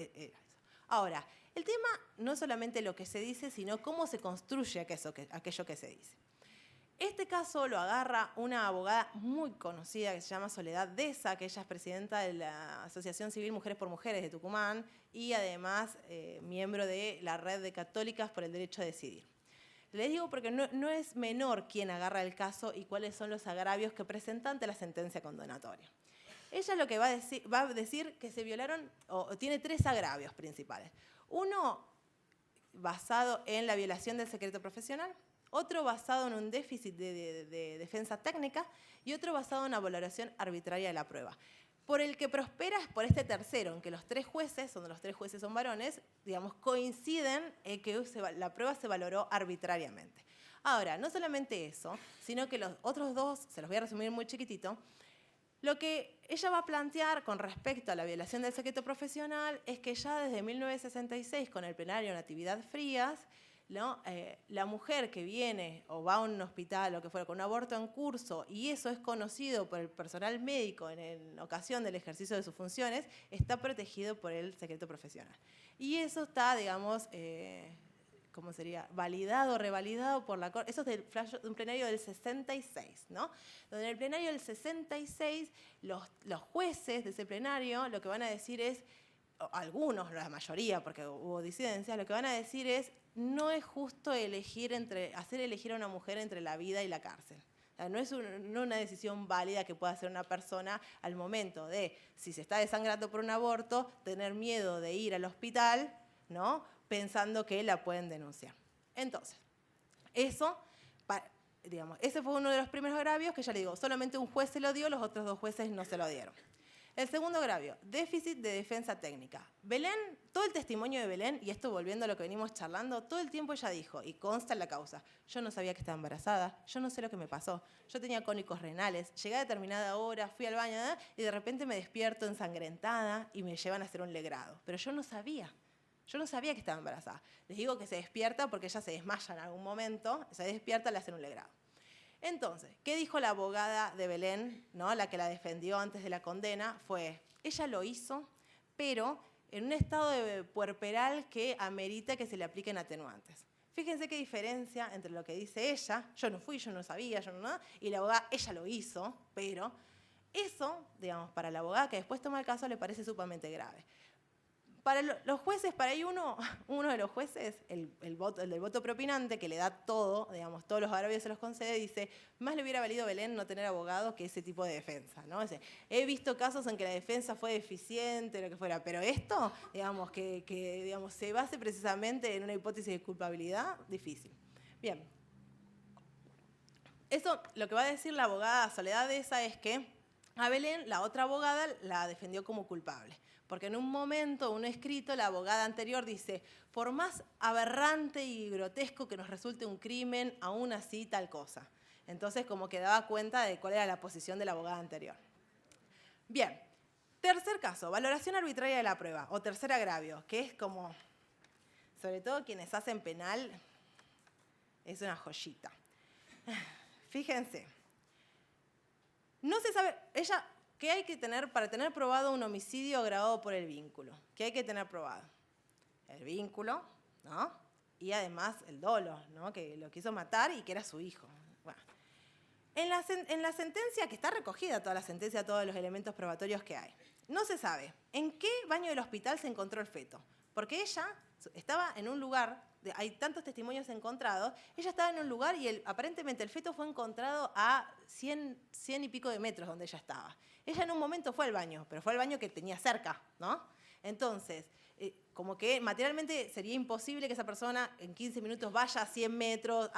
Ahora, el tema no es solamente lo que se dice, sino cómo se construye aquello que se dice. Este caso lo agarra una abogada muy conocida que se llama Soledad Deza, que ella es presidenta de la Asociación Civil Mujeres por Mujeres de Tucumán y además miembro de la Red de Católicas por el Derecho a Decidir. Les digo porque no es menor quién agarra el caso y cuáles son los agravios que presenta ante la sentencia condenatoria. Ella lo que va a decir que se violaron, o tiene 3 agravios principales. Uno, basado en la violación del secreto profesional. Otro basado en un déficit de defensa técnica y otro basado en una valoración arbitraria de la prueba. Por el que prospera es por este tercero, en que los tres jueces, donde los tres jueces son varones, digamos, coinciden en que la prueba se valoró arbitrariamente. Ahora, no solamente eso, sino que los otros dos, se los voy a resumir muy chiquitito, lo que ella va a plantear con respecto a la violación del secreto profesional es que ya desde 1966, con el plenario Natividad Frías, ¿no? La mujer que viene o va a un hospital o que fuera con un aborto en curso y eso es conocido por el personal médico en ocasión del ejercicio de sus funciones, está protegido por el secreto profesional. Y eso está, digamos, ¿cómo sería? Validado, revalidado por la Corte. Eso es de un plenario del 66, ¿no? Donde en el plenario del 66 los jueces de ese plenario lo que van a decir es, algunos, la mayoría, porque hubo disidencias, lo que van a decir es no es justo hacer elegir a una mujer entre la vida y la cárcel. O sea, no es una decisión válida que pueda hacer una persona al momento de, si se está desangrando por un aborto, tener miedo de ir al hospital, ¿no? Pensando que la pueden denunciar. Entonces, eso, digamos, ese fue uno de los primeros agravios que ya le digo, solamente un juez se lo dio, los otros dos jueces no se lo dieron. El segundo agravio, déficit de defensa técnica. Belén, todo el testimonio de Belén, y esto volviendo a lo que venimos charlando, todo el tiempo ella dijo, y consta en la causa, yo no sabía que estaba embarazada, yo no sé lo que me pasó, yo tenía cólicos renales, llegué a determinada hora, fui al baño y de repente me despierto ensangrentada y me llevan a hacer un legrado. Pero yo no sabía que estaba embarazada. Les digo que se despierta porque ella se desmaya en algún momento, se despierta y le hacen un legrado. Entonces, ¿qué dijo la abogada de Belén, ¿no? La que la defendió antes de la condena? Fue, ella lo hizo, pero en un estado de puerperal que amerita que se le apliquen atenuantes. Fíjense qué diferencia entre lo que dice ella, yo no fui, yo no sabía, yo no, y la abogada, ella lo hizo, pero eso, digamos, para la abogada que después toma el caso le parece sumamente grave. Para los jueces, para ahí uno de los jueces, el del voto propinante, que le da todo, digamos, todos los agravios se los concede, dice, más le hubiera valido a Belén no tener abogado que ese tipo de defensa, ¿no? Dice, he visto casos en que la defensa fue deficiente, lo que fuera, pero esto, digamos, que digamos, se base precisamente en una hipótesis de culpabilidad, difícil. Bien. Eso, lo que va a decir la abogada Soledad Deza es que a Belén, la otra abogada, la defendió como culpable. Porque en un momento, un escrito, la abogada anterior dice, por más aberrante y grotesco que nos resulte un crimen, aún así tal cosa. Entonces, como que daba cuenta de cuál era la posición de la abogada anterior. Bien, tercer caso, valoración arbitraria de la prueba, o tercer agravio, que es como, sobre todo quienes hacen penal, es una joyita. Fíjense, no se sabe, ella... ¿Qué hay que tener para tener probado un homicidio agravado por el vínculo? ¿Qué hay que tener probado? El vínculo, ¿no? Y además el dolo, ¿no? Que lo quiso matar y que era su hijo. Bueno. En la sentencia, que está recogida toda la sentencia, todos los elementos probatorios que hay, no se sabe en qué baño del hospital se encontró el feto. Porque ella estaba en un lugar, hay tantos testimonios encontrados, ella estaba en un lugar y aparentemente el feto fue encontrado a 100 y pico de metros donde ella estaba. Ella en un momento fue al baño, pero fue al baño que tenía cerca, ¿no? Entonces, como que materialmente sería imposible que esa persona en 15 minutos vaya a 100 metros,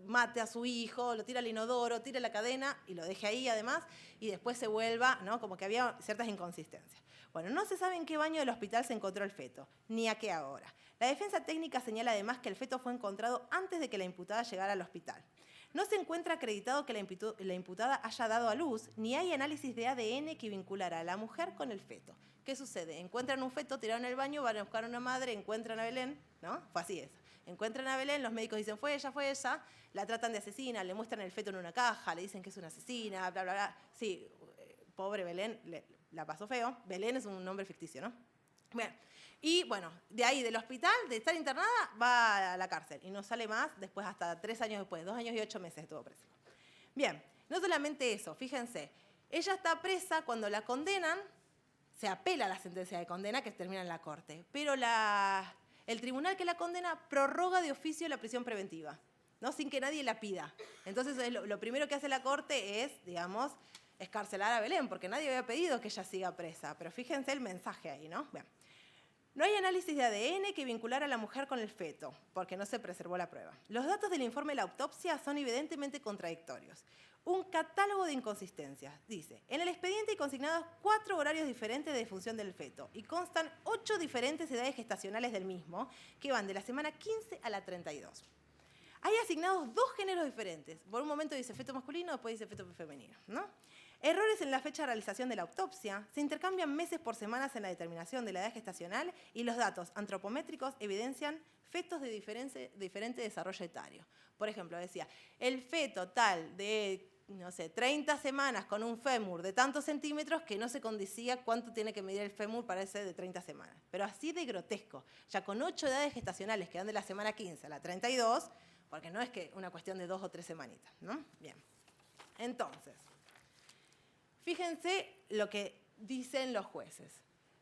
mate a su hijo, lo tire al inodoro, tire la cadena y lo deje ahí además, y después se vuelva, ¿no? Como que había ciertas inconsistencias. Bueno, no se sabe en qué baño del hospital se encontró el feto, ni a qué hora. La defensa técnica señala además que el feto fue encontrado antes de que la imputada llegara al hospital. No se encuentra acreditado que la imputada haya dado a luz, ni hay análisis de ADN que vinculara a la mujer con el feto. ¿Qué sucede? Encuentran un feto tirado en el baño, van a buscar a una madre, encuentran a Belén, ¿no? Fue así eso. Encuentran a Belén, los médicos dicen, fue ella, la tratan de asesina, le muestran el feto en una caja, le dicen que es una asesina, bla, bla, bla. Sí, pobre Belén, la pasó feo. Belén es un nombre ficticio, ¿no? Bien. Y bueno, de ahí, del hospital, de estar internada, va a la cárcel. Y no sale más después, hasta 3 años después, 2 años y 8 meses estuvo presa. Bien, no solamente eso, fíjense. Ella está presa cuando la condenan, se apela a la sentencia de condena que termina en la corte. Pero el tribunal que la condena prorroga de oficio la prisión preventiva, ¿no? Sin que nadie la pida. Entonces, lo primero que hace la corte es, digamos, escarcelar a Belén, porque nadie había pedido que ella siga presa. Pero fíjense el mensaje ahí, ¿no? Bien. No hay análisis de ADN que vinculara a la mujer con el feto, porque no se preservó la prueba. Los datos del informe de la autopsia son evidentemente contradictorios. Un catálogo de inconsistencias. Dice, en el expediente hay consignados 4 horarios diferentes de defunción del feto y constan 8 diferentes edades gestacionales del mismo, que van de la semana 15 a la 32. Hay asignados 2 géneros diferentes. Por un momento dice feto masculino, después dice feto femenino, ¿no? Errores en la fecha de realización de la autopsia, se intercambian meses por semanas en la determinación de la edad gestacional y los datos antropométricos evidencian fetos de diferente desarrollo etario. Por ejemplo, decía, el feto tal de, no sé, 30 semanas con un fémur de tantos centímetros que no se condicía cuánto tiene que medir el fémur para ese de 30 semanas. Pero así de grotesco, ya con 8 edades gestacionales que van de la semana 15 a la 32, porque no es que una cuestión de 2 o 3 semanitas, ¿no? Bien, entonces, fíjense lo que dicen los jueces.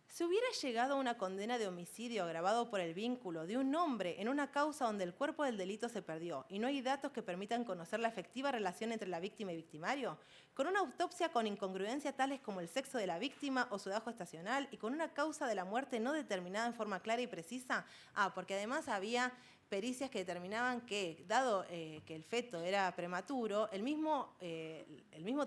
Si hubiera llegado a una condena de homicidio agravado por el vínculo de un hombre en una causa donde el cuerpo del delito se perdió y no hay datos que permitan conocer la efectiva relación entre la víctima y victimario, con una autopsia con incongruencias tales como el sexo de la víctima o su edad gestacional y con una causa de la muerte no determinada en forma clara y precisa, porque además había pericias que determinaban que, dado que el feto era prematuro, el mismo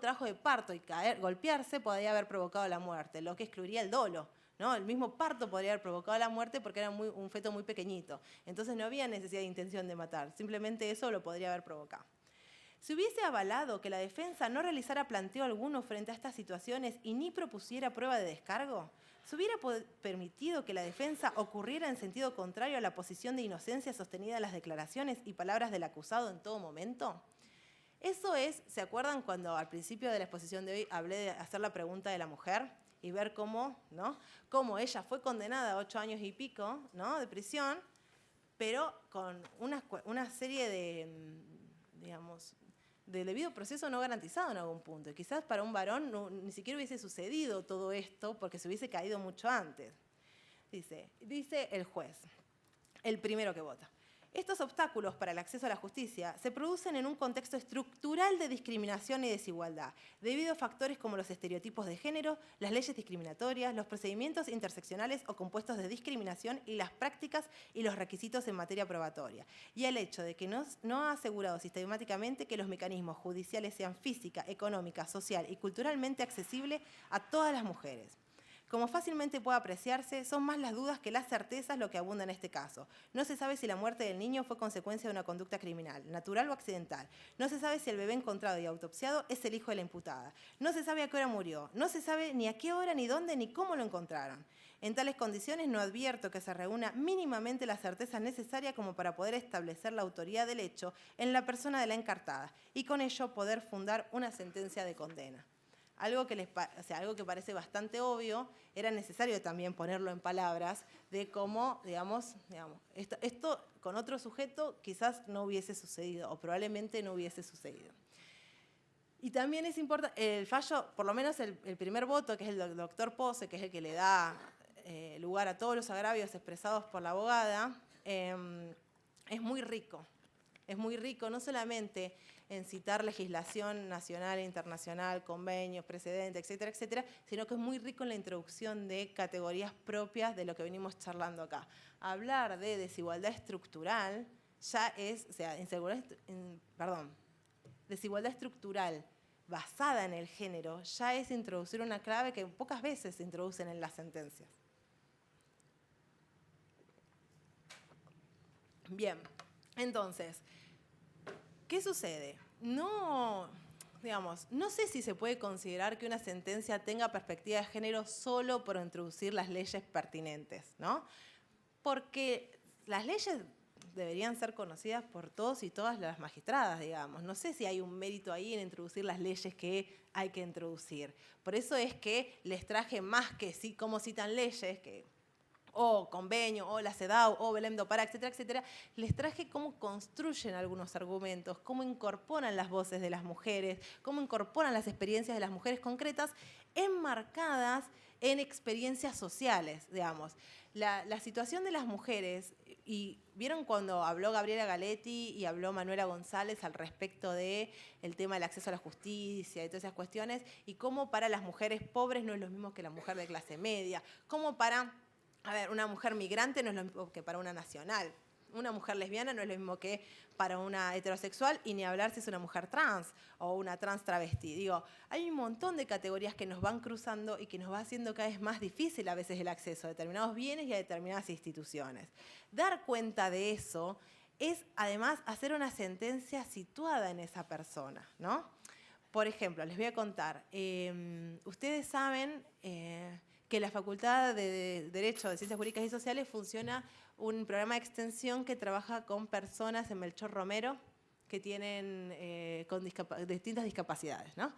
trabajo de parto y golpearse podría haber provocado la muerte, lo que excluiría el dolo, ¿no? El mismo parto podría haber provocado la muerte porque era un feto muy pequeñito. Entonces no había necesidad de intención de matar, simplemente eso lo podría haber provocado. Si hubiese avalado que la defensa no realizara planteo alguno frente a estas situaciones y ni propusiera prueba de descargo, ¿se hubiera permitido que la defensa ocurriera en sentido contrario a la posición de inocencia sostenida en las declaraciones y palabras del acusado en todo momento? Eso es, ¿se acuerdan cuando al principio de la exposición de hoy hablé de hacer la pregunta de la mujer y ver cómo, ¿no? Cómo ella fue condenada a 8 años y pico, ¿no? de prisión, pero con una serie de, digamos, de debido proceso no garantizado en algún punto. Y quizás para un varón ni siquiera hubiese sucedido todo esto porque se hubiese caído mucho antes. Dice el juez, el primero que vota. Estos obstáculos para el acceso a la justicia se producen en un contexto estructural de discriminación y desigualdad, debido a factores como los estereotipos de género, las leyes discriminatorias, los procedimientos interseccionales o compuestos de discriminación y las prácticas y los requisitos en materia probatoria, y al hecho de que no ha asegurado sistemáticamente que los mecanismos judiciales sean física, económica, social y culturalmente accesibles a todas las mujeres. Como fácilmente puede apreciarse, son más las dudas que las certezas lo que abunda en este caso. No se sabe si la muerte del niño fue consecuencia de una conducta criminal, natural o accidental. No se sabe si el bebé encontrado y autopsiado es el hijo de la imputada. No se sabe a qué hora murió. No se sabe ni a qué hora, ni dónde, ni cómo lo encontraron. En tales condiciones no advierto que se reúna mínimamente la certeza necesaria como para poder establecer la autoría del hecho en la persona de la encartada y con ello poder fundar una sentencia de condena. Algo que parece bastante obvio, era necesario también ponerlo en palabras de cómo, digamos esto con otro sujeto quizás no hubiese sucedido o probablemente no hubiese sucedido. Y también es importante, el fallo, por lo menos el primer voto, que es el del doctor Pose, que es el que le da lugar a todos los agravios expresados por la abogada, es muy rico. Es muy rico no solamente en citar legislación nacional e internacional, convenios, precedentes, etcétera, etcétera, sino que es muy rico en la introducción de categorías propias de lo que venimos charlando acá. Hablar de desigualdad estructural ya es, desigualdad estructural basada en el género ya es introducir una clave que pocas veces se introducen en las sentencias. Bien, entonces, ¿qué sucede? No sé si se puede considerar que una sentencia tenga perspectiva de género solo por introducir las leyes pertinentes, ¿no? Porque las leyes deberían ser conocidas por todos y todas las magistradas, digamos. No sé si hay un mérito ahí en introducir las leyes que hay que introducir. Por eso es que les traje más que sí, cómo citan leyes, o convenio, o la CEDAW, o Belém do Pará, etcétera, etcétera, les traje cómo construyen algunos argumentos, cómo incorporan las voces de las mujeres, cómo incorporan las experiencias de las mujeres concretas enmarcadas en experiencias sociales, digamos. La situación de las mujeres, y vieron cuando habló Gabriela Galetti y habló Manuela González al respecto del tema del acceso a la justicia y todas esas cuestiones, y cómo para las mujeres pobres no es lo mismo que la mujer de clase media, cómo para A ver, una mujer migrante no es lo mismo que para una nacional. Una mujer lesbiana no es lo mismo que para una heterosexual, y ni hablar si es una mujer trans o una trans travesti. Digo, hay un montón de categorías que nos van cruzando y que nos va haciendo cada vez más difícil a veces el acceso a determinados bienes y a determinadas instituciones. Dar cuenta de eso es además hacer una sentencia situada en esa persona, ¿no? Por ejemplo, les voy a contar, ustedes saben que la Facultad de Derecho, de Ciencias Jurídicas y Sociales funciona un programa de extensión que trabaja con personas en Melchor Romero que tienen distintas discapacidades, ¿no?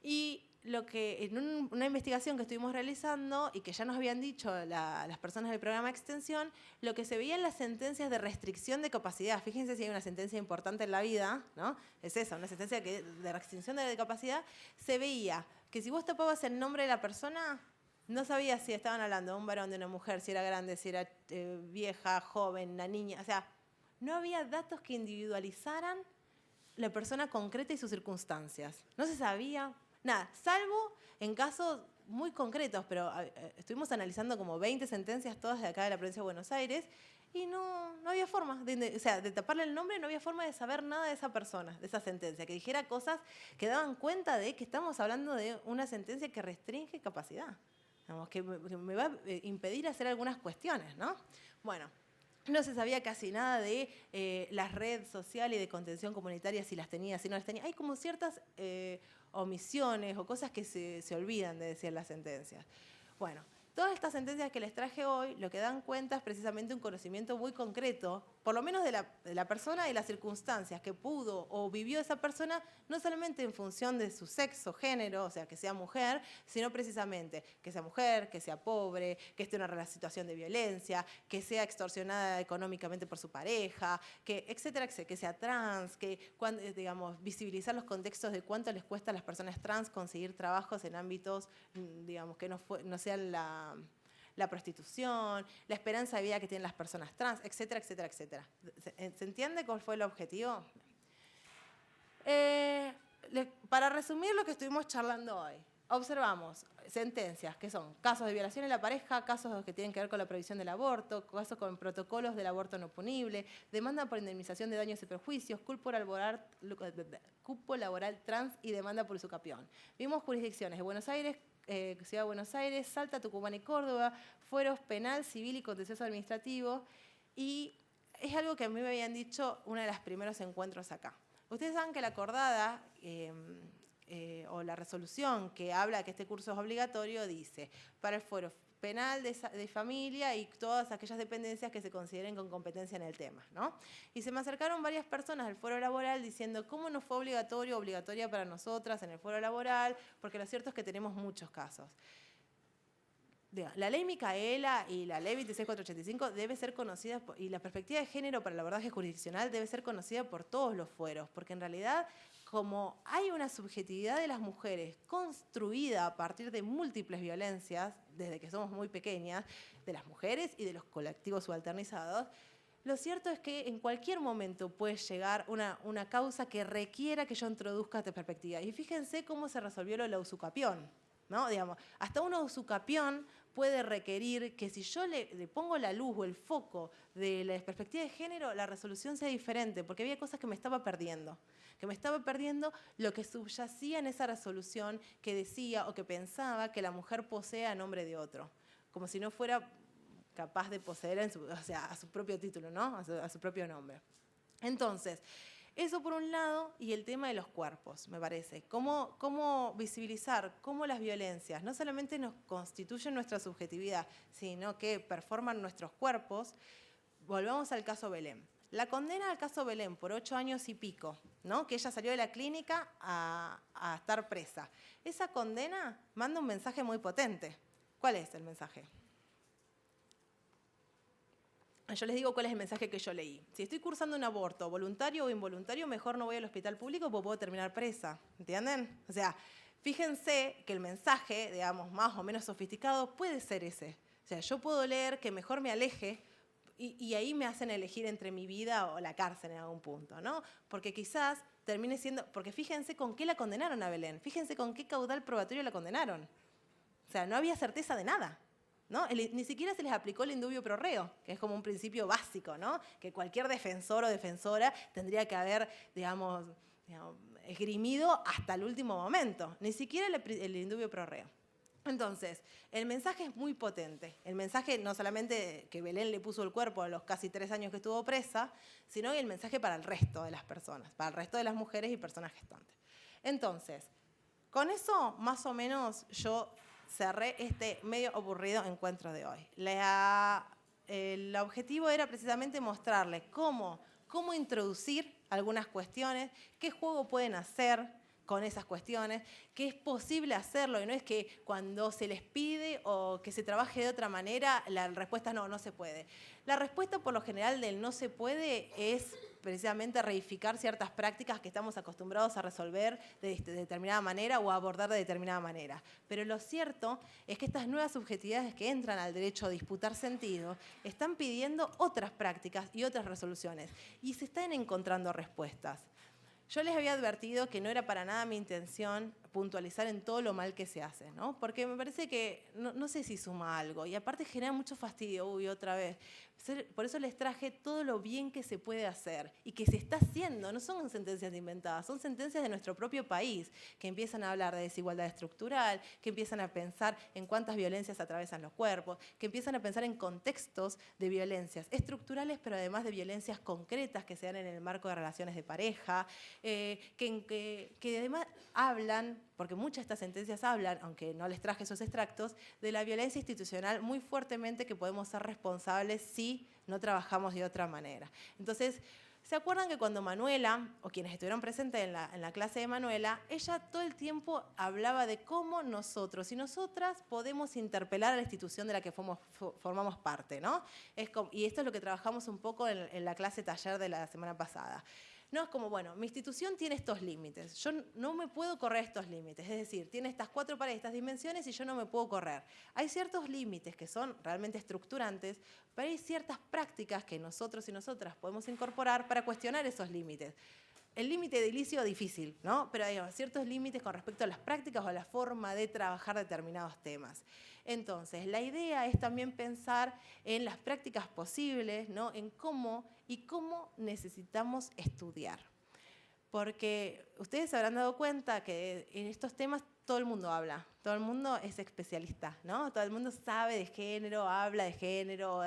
Y lo que en una investigación que estuvimos realizando y que ya nos habían dicho las personas del programa de extensión, lo que se veía en las sentencias de restricción de capacidad, fíjense si hay una sentencia importante en la vida, ¿no? Es esa, una sentencia de restricción de capacidad, se veía que si vos tapabas el nombre de la persona, no sabías si estaban hablando de un varón, de una mujer, si era grande, si era vieja, joven, una niña, o sea, no había datos que individualizaran la persona concreta y sus circunstancias. No se sabía nada, salvo en casos muy concretos, pero estuvimos analizando como 20 sentencias todas de acá de la provincia de Buenos Aires y no había forma, de taparle el nombre, no había forma de saber nada de esa persona, de esa sentencia, que dijera cosas que daban cuenta de que estamos hablando de una sentencia que restringe capacidad, digamos, que me va a impedir hacer algunas cuestiones, ¿no? Bueno. No se sabía casi nada de la red social y de contención comunitaria, si las tenía, si no las tenía. Hay como ciertas omisiones o cosas que se olvidan de decir las sentencias. Bueno, todas estas sentencias que les traje hoy lo que dan cuenta es precisamente un conocimiento muy concreto, por lo menos de la persona y las circunstancias que pudo o vivió esa persona, no solamente en función de su sexo, género, o sea, que sea mujer, sino precisamente que sea mujer, que sea pobre, que esté en una situación de violencia, que sea extorsionada económicamente por su pareja, que etcétera, que sea trans, que digamos, visibilizar los contextos de cuánto les cuesta a las personas trans conseguir trabajos en ámbitos, digamos, que no sean la prostitución, la esperanza de vida que tienen las personas trans, etcétera, etcétera, etcétera. ¿Se entiende cuál fue el objetivo? Para resumir lo que estuvimos charlando hoy, observamos sentencias que son casos de violación en la pareja, casos que tienen que ver con la prohibición del aborto, casos con protocolos del aborto no punible, demanda por indemnización de daños y perjuicios, cupo laboral trans y demanda por usucapión. Vimos jurisdicciones de Buenos Aires, Ciudad de Buenos Aires, Salta, Tucumán y Córdoba, fueros penal, civil y contencioso administrativo, y es algo que a mí me habían dicho uno de los primeros encuentros acá. Ustedes saben que la acordada o la resolución que habla que este curso es obligatorio dice, para el fuero penal de familia y todas aquellas dependencias que se consideren con competencia en el tema, ¿no? Y se me acercaron varias personas del foro laboral diciendo cómo no fue obligatoria para nosotras en el foro laboral, porque lo cierto es que tenemos muchos casos. La ley Micaela y la ley 26485 debe ser conocida, y la perspectiva de género para el abordaje jurisdiccional debe ser conocida por todos los fueros, porque en realidad, como hay una subjetividad de las mujeres construida a partir de múltiples violencias, desde que somos muy pequeñas, de las mujeres y de los colectivos subalternizados, lo cierto es que en cualquier momento puede llegar una causa que requiera que yo introduzca esta perspectiva. Y fíjense cómo se resolvió lo de la usucapión, ¿no? Digamos, hasta una usucapión puede requerir que si yo le pongo la luz o el foco de la perspectiva de género, la resolución sea diferente, porque había cosas que me estaba perdiendo lo que subyacía en esa resolución que decía o que pensaba que la mujer posee a nombre de otro, como si no fuera capaz de poseer a su propio título, ¿no? A su propio nombre. Entonces, eso por un lado, y el tema de los cuerpos, me parece. Cómo visibilizar cómo las violencias no solamente nos constituyen nuestra subjetividad, sino que performan nuestros cuerpos. Volvamos al caso Belén. La condena al caso Belén por 8 años y pico, ¿no? Que ella salió de la clínica a estar presa. Esa condena manda un mensaje muy potente. ¿Cuál es el mensaje? Yo les digo cuál es el mensaje que yo leí. Si estoy cursando un aborto, voluntario o involuntario, mejor no voy al hospital público porque puedo terminar presa. ¿Entienden? O sea, fíjense que el mensaje, digamos, más o menos sofisticado puede ser ese. O sea, yo puedo leer que mejor me aleje y ahí me hacen elegir entre mi vida o la cárcel en algún punto, ¿no? Porque quizás termine siendo... Porque fíjense con qué la condenaron a Belén. Fíjense con qué caudal probatorio la condenaron. O sea, no había certeza de nada. ¿no? Ni siquiera se les aplicó el indubio pro reo, que es como un principio básico, ¿no? Que cualquier defensor o defensora tendría que haber, digamos, esgrimido hasta el último momento. Ni siquiera el indubio pro reo. Entonces, el mensaje es muy potente. El mensaje no solamente que Belén le puso el cuerpo a los casi 3 años que estuvo presa, sino el mensaje para el resto de las personas, para el resto de las mujeres y personas gestantes. Entonces, con eso más o menos yo cerré este medio aburrido encuentro de hoy. El objetivo era precisamente mostrarles cómo introducir algunas cuestiones, qué juego pueden hacer con esas cuestiones, que es posible hacerlo y no es que cuando se les pide o que se trabaje de otra manera, la respuesta no se puede. La respuesta por lo general del no se puede es precisamente reificar ciertas prácticas que estamos acostumbrados a resolver de determinada manera o a abordar de determinada manera. Pero lo cierto es que estas nuevas subjetividades que entran al derecho a disputar sentido están pidiendo otras prácticas y otras resoluciones y se están encontrando respuestas. Yo les había advertido que no era para nada mi intención puntualizar en todo lo mal que se hace, ¿no? Porque me parece que no sé si suma algo y aparte genera mucho fastidio, otra vez. Por eso les traje todo lo bien que se puede hacer y que se está haciendo. No son sentencias inventadas, son sentencias de nuestro propio país que empiezan a hablar de desigualdad estructural, que empiezan a pensar en cuántas violencias atraviesan los cuerpos, que empiezan a pensar en contextos de violencias estructurales, pero además de violencias concretas que se dan en el marco de relaciones de pareja, que además hablan, porque muchas de estas sentencias hablan, aunque no les traje esos extractos, de la violencia institucional muy fuertemente que podemos ser responsables si no trabajamos de otra manera. Entonces, ¿se acuerdan que cuando Manuela, o quienes estuvieron presentes en la clase de Manuela, ella todo el tiempo hablaba de cómo nosotros y nosotras podemos interpelar a la institución de la que formamos parte, ¿no? Y esto es lo que trabajamos un poco en la clase taller de la semana pasada. No, es como, bueno, mi institución tiene estos límites, yo no me puedo correr estos límites, es decir, tiene estas 4 paredes, estas dimensiones y yo no me puedo correr. Hay ciertos límites que son realmente estructurantes, pero hay ciertas prácticas que nosotros y nosotras podemos incorporar para cuestionar esos límites. El límite edilicio difícil, ¿no? Pero hay ciertos límites con respecto a las prácticas o a la forma de trabajar determinados temas. Entonces, la idea es también pensar en las prácticas posibles, ¿no? En cómo necesitamos estudiar. Porque ustedes se habrán dado cuenta que en estos temas todo el mundo habla, todo el mundo es especialista, ¿no? Todo el mundo sabe de género, habla de género,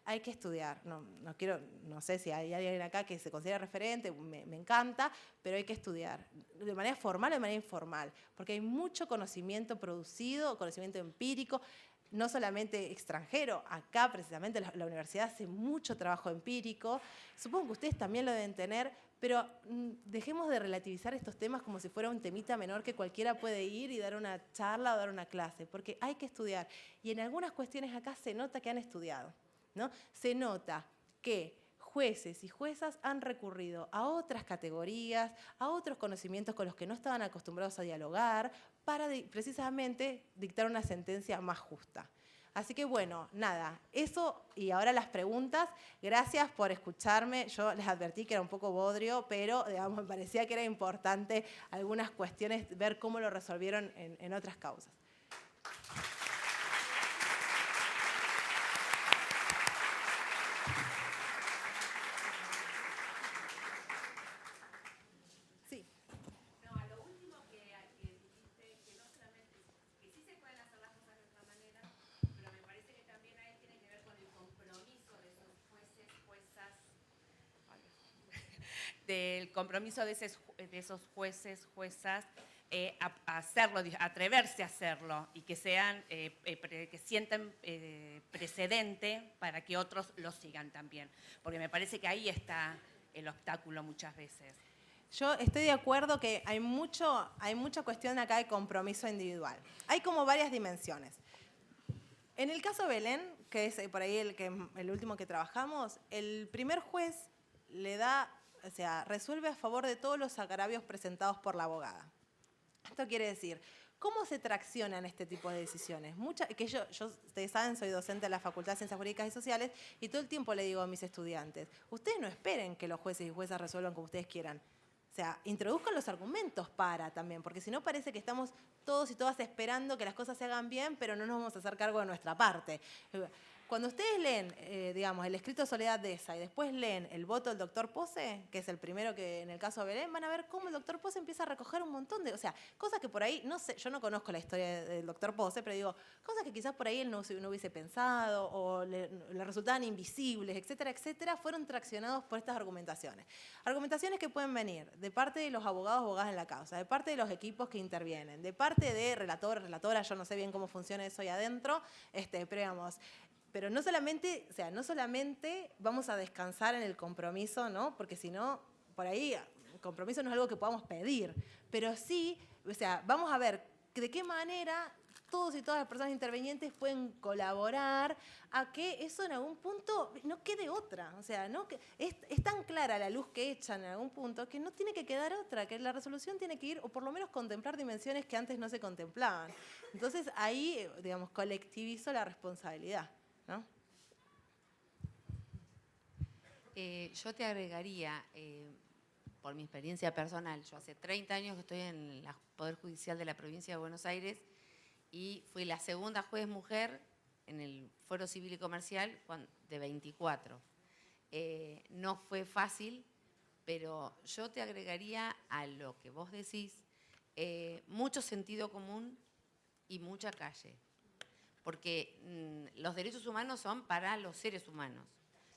hay que estudiar. No sé si hay alguien acá que se considera referente, me encanta, pero hay que estudiar, de manera formal o de manera informal, porque hay mucho conocimiento producido, conocimiento empírico, no solamente extranjero, acá precisamente la universidad hace mucho trabajo empírico, supongo que ustedes también lo deben tener, pero dejemos de relativizar estos temas como si fuera un temita menor que cualquiera puede ir y dar una charla o dar una clase, porque hay que estudiar. Y en algunas cuestiones acá se nota que han estudiado, ¿no? Se nota que jueces y juezas han recurrido a otras categorías, a otros conocimientos con los que no estaban acostumbrados a dialogar, para precisamente dictar una sentencia más justa. Así que bueno, nada, eso y ahora las preguntas. Gracias por escucharme. Yo les advertí que era un poco bodrio, pero digamos, me parecía que era importante algunas cuestiones, ver cómo lo resolvieron en otras causas. Del compromiso de esos jueces, juezas, a hacerlo, a atreverse a hacerlo y que sientan precedente para que otros lo sigan también. Porque me parece que ahí está el obstáculo muchas veces. Yo estoy de acuerdo que hay mucha cuestión acá de compromiso individual. Hay como varias dimensiones. En el caso de Belén, que es por ahí el último que trabajamos, el primer juez resuelve a favor de todos los agravios presentados por la abogada. Esto quiere decir, ¿cómo se traccionan este tipo de decisiones? Ustedes saben, soy docente de la Facultad de Ciencias Jurídicas y Sociales y todo el tiempo le digo a mis estudiantes, ustedes no esperen que los jueces y juezas resuelvan como ustedes quieran. O sea, introduzcan los argumentos para también, porque si no parece que estamos todos y todas esperando que las cosas se hagan bien, pero no nos vamos a hacer cargo de nuestra parte. Cuando ustedes leen, digamos, el escrito de Soledad Deza y después leen el voto del doctor Pose, que es el primero que en el caso de Belén, van a ver cómo el doctor Pose empieza a recoger un montón de, o sea, cosas que por ahí, no sé, yo no conozco la historia del doctor Pose, pero digo, cosas que quizás por ahí él no hubiese pensado o le resultaban invisibles, etcétera, etcétera, fueron traccionados por estas argumentaciones. Argumentaciones que pueden venir de parte de los abogados, abogadas en la causa, de parte de los equipos que intervienen, de parte de relatores, relatoras, yo no sé bien cómo funciona eso ahí adentro, pero digamos, pero no solamente, o sea, no solamente vamos a descansar en el compromiso, ¿no? Porque si no, por ahí, el compromiso no es algo que podamos pedir, pero sí, o sea, vamos a ver de qué manera todos y todas las personas intervenientes pueden colaborar a que eso en algún punto no quede otra. O sea, ¿no? Es tan clara la luz que echan en algún punto que no tiene que quedar otra, que la resolución tiene que ir, o por lo menos contemplar dimensiones que antes no se contemplaban. Entonces ahí, digamos, colectivizo la responsabilidad, ¿no? Yo te agregaría, por mi experiencia personal, yo hace 30 años que estoy en el Poder Judicial de la Provincia de Buenos Aires y fui la segunda juez mujer en el Fuero Civil y Comercial de 24. No fue fácil, pero yo te agregaría a lo que vos decís mucho sentido común y mucha calle. Porque los derechos humanos son para los seres humanos,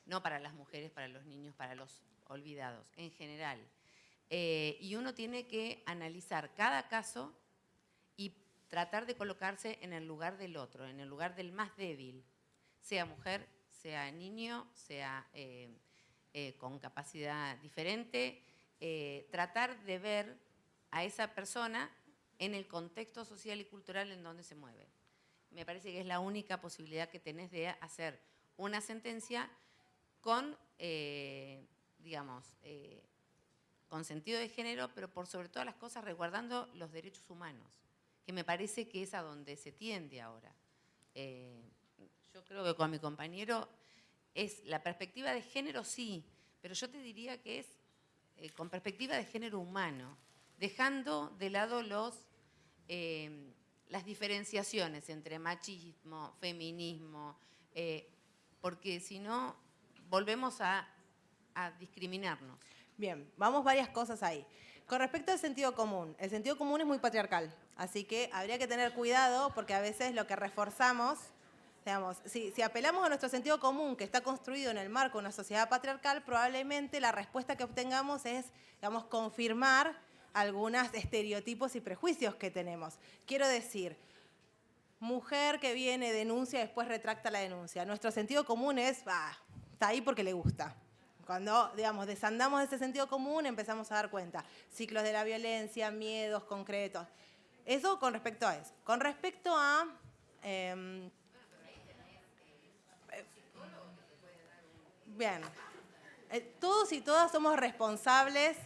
no para las mujeres, para los niños, para los olvidados, en general. Y uno tiene que analizar cada caso y tratar de colocarse en el lugar del otro, en el lugar del más débil, sea mujer, sea niño, sea con capacidad diferente, tratar de ver a esa persona en el contexto social y cultural en donde se mueve. Me parece que es la única posibilidad que tenés de hacer una sentencia con, digamos, con sentido de género, pero por sobre todas las cosas resguardando los derechos humanos, que me parece que es a donde se tiende ahora. Yo creo que con mi compañero es la perspectiva de género, sí, pero yo te diría que es con perspectiva de género humano, dejando de lado las diferenciaciones entre machismo, feminismo, porque si no volvemos a discriminarnos. Bien, vamos varias cosas ahí. Con respecto al sentido común, el sentido común es muy patriarcal, así que habría que tener cuidado porque a veces lo que reforzamos, digamos, si apelamos a nuestro sentido común que está construido en el marco de una sociedad patriarcal, probablemente la respuesta que obtengamos es, digamos, confirmar algunos estereotipos y prejuicios que tenemos. Quiero decir, mujer que viene, denuncia y después retracta la denuncia. Nuestro sentido común es, está ahí porque le gusta. Cuando, digamos, desandamos ese sentido común empezamos a dar cuenta. Ciclos de la violencia, miedos concretos. Eso con respecto a eso. Con respecto a... bien. Todos y todas somos responsables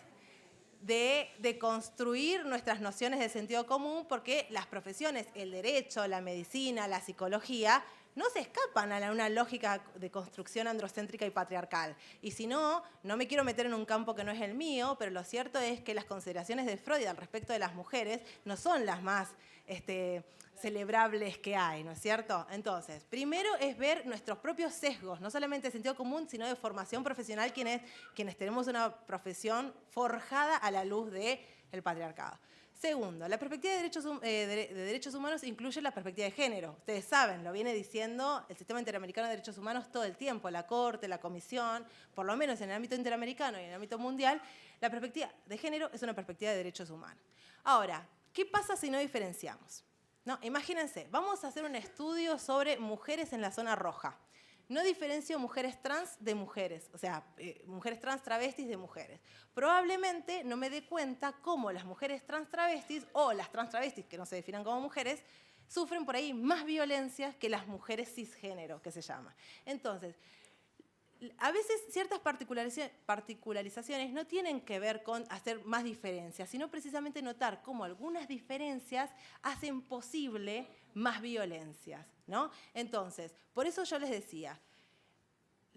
de construir nuestras nociones de sentido común porque las profesiones, el derecho, la medicina, la psicología, no se escapan a una lógica de construcción androcéntrica y patriarcal. Y si no, no me quiero meter en un campo que no es el mío, pero lo cierto es que las consideraciones de Freud al respecto de las mujeres no son las más celebrables que hay, ¿no es cierto? Entonces, primero es ver nuestros propios sesgos, no solamente de sentido común, sino de formación profesional, quienes tenemos una profesión forjada a la luz del patriarcado. Segundo, la perspectiva de derechos humanos incluye la perspectiva de género. Ustedes saben, lo viene diciendo el Sistema Interamericano de Derechos Humanos todo el tiempo, la Corte, la Comisión, por lo menos en el ámbito interamericano y en el ámbito mundial, la perspectiva de género es una perspectiva de derechos humanos. Ahora, ¿qué pasa si no diferenciamos? ¿No? Imagínense, vamos a hacer un estudio sobre mujeres en la zona roja. No diferencio mujeres trans de mujeres, o sea, mujeres trans travestis de mujeres. Probablemente no me dé cuenta cómo las mujeres trans travestis o las trans travestis, que no se definan como mujeres, sufren por ahí más violencia que las mujeres cisgénero, que se llama. Entonces, a veces ciertas particularizaciones no tienen que ver con hacer más diferencias, sino precisamente notar cómo algunas diferencias hacen posible más violencias, ¿no? Entonces, por eso yo les decía,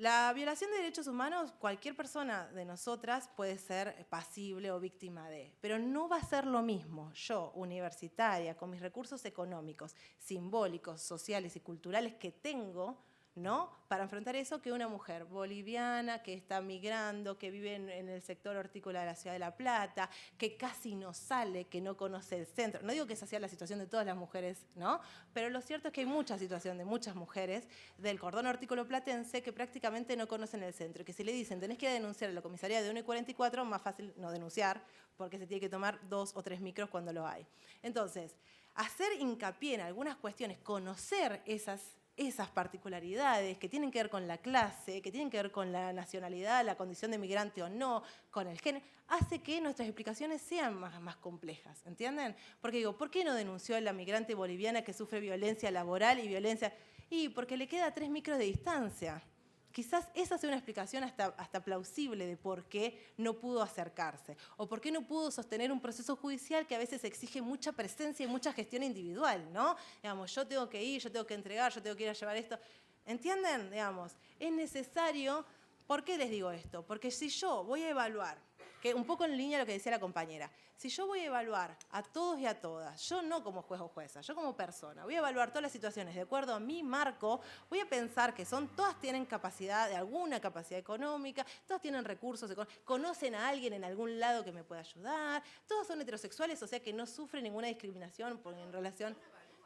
La violación de derechos humanos, cualquier persona de nosotras puede ser pasible o víctima de, pero no va a ser lo mismo yo, universitaria, con mis recursos económicos, simbólicos, sociales y culturales que tengo, ¿no?, para enfrentar eso, que una mujer boliviana que está migrando, que vive en el sector hortícola de la Ciudad de La Plata, que casi no sale, que no conoce el centro. No digo que esa sea la situación de todas las mujeres, ¿no?, pero lo cierto es que hay mucha situación de muchas mujeres del cordón hortícola platense que prácticamente no conocen el centro, y que si le dicen tenés que ir a denunciar a la comisaría de 1 y 44, más fácil no denunciar, porque se tiene que tomar 2 o 3 micros cuando lo hay. Entonces, hacer hincapié en algunas cuestiones, conocer esas particularidades que tienen que ver con la clase, que tienen que ver con la nacionalidad, la condición de migrante o no, con el género, hace que nuestras explicaciones sean más complejas, ¿entienden? Porque digo, ¿por qué no denunció a la migrante boliviana que sufre violencia laboral y violencia? Y porque le queda 3 micros de distancia. Quizás esa sea una explicación hasta plausible de por qué no pudo acercarse o por qué no pudo sostener un proceso judicial que a veces exige mucha presencia y mucha gestión individual, ¿no? Digamos, yo tengo que ir, yo tengo que entregar, yo tengo que ir a llevar esto. ¿Entienden? Digamos, es necesario. ¿Por qué les digo esto? Porque si yo voy a evaluar, que un poco en línea a lo que decía la compañera, si yo voy a evaluar a todos y a todas, yo no como juez o jueza, yo como persona, voy a evaluar todas las situaciones de acuerdo a mi marco, voy a pensar que todas tienen capacidad, de alguna capacidad económica, todas tienen recursos, conocen a alguien en algún lado que me pueda ayudar, todas son heterosexuales, o sea que no sufren ninguna discriminación en relación.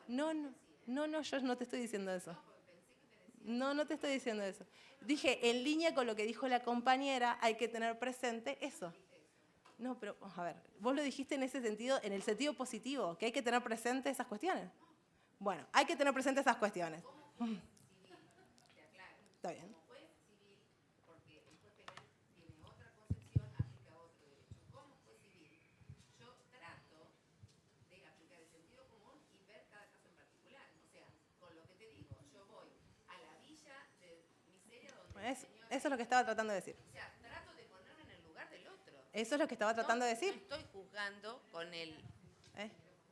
No, yo no te estoy diciendo eso. No te estoy diciendo eso. Dije, en línea con lo que dijo la compañera, hay que tener presente eso. No, pero, a ver, vos lo dijiste en ese sentido, en el sentido positivo, que hay que tener presente esas cuestiones. Bueno, hay que tener presente esas cuestiones. Está bien. Eso es lo que estaba tratando de decir. O sea, trato de ponerme en el lugar del otro. Eso es lo que estaba tratando de decir. No estoy juzgando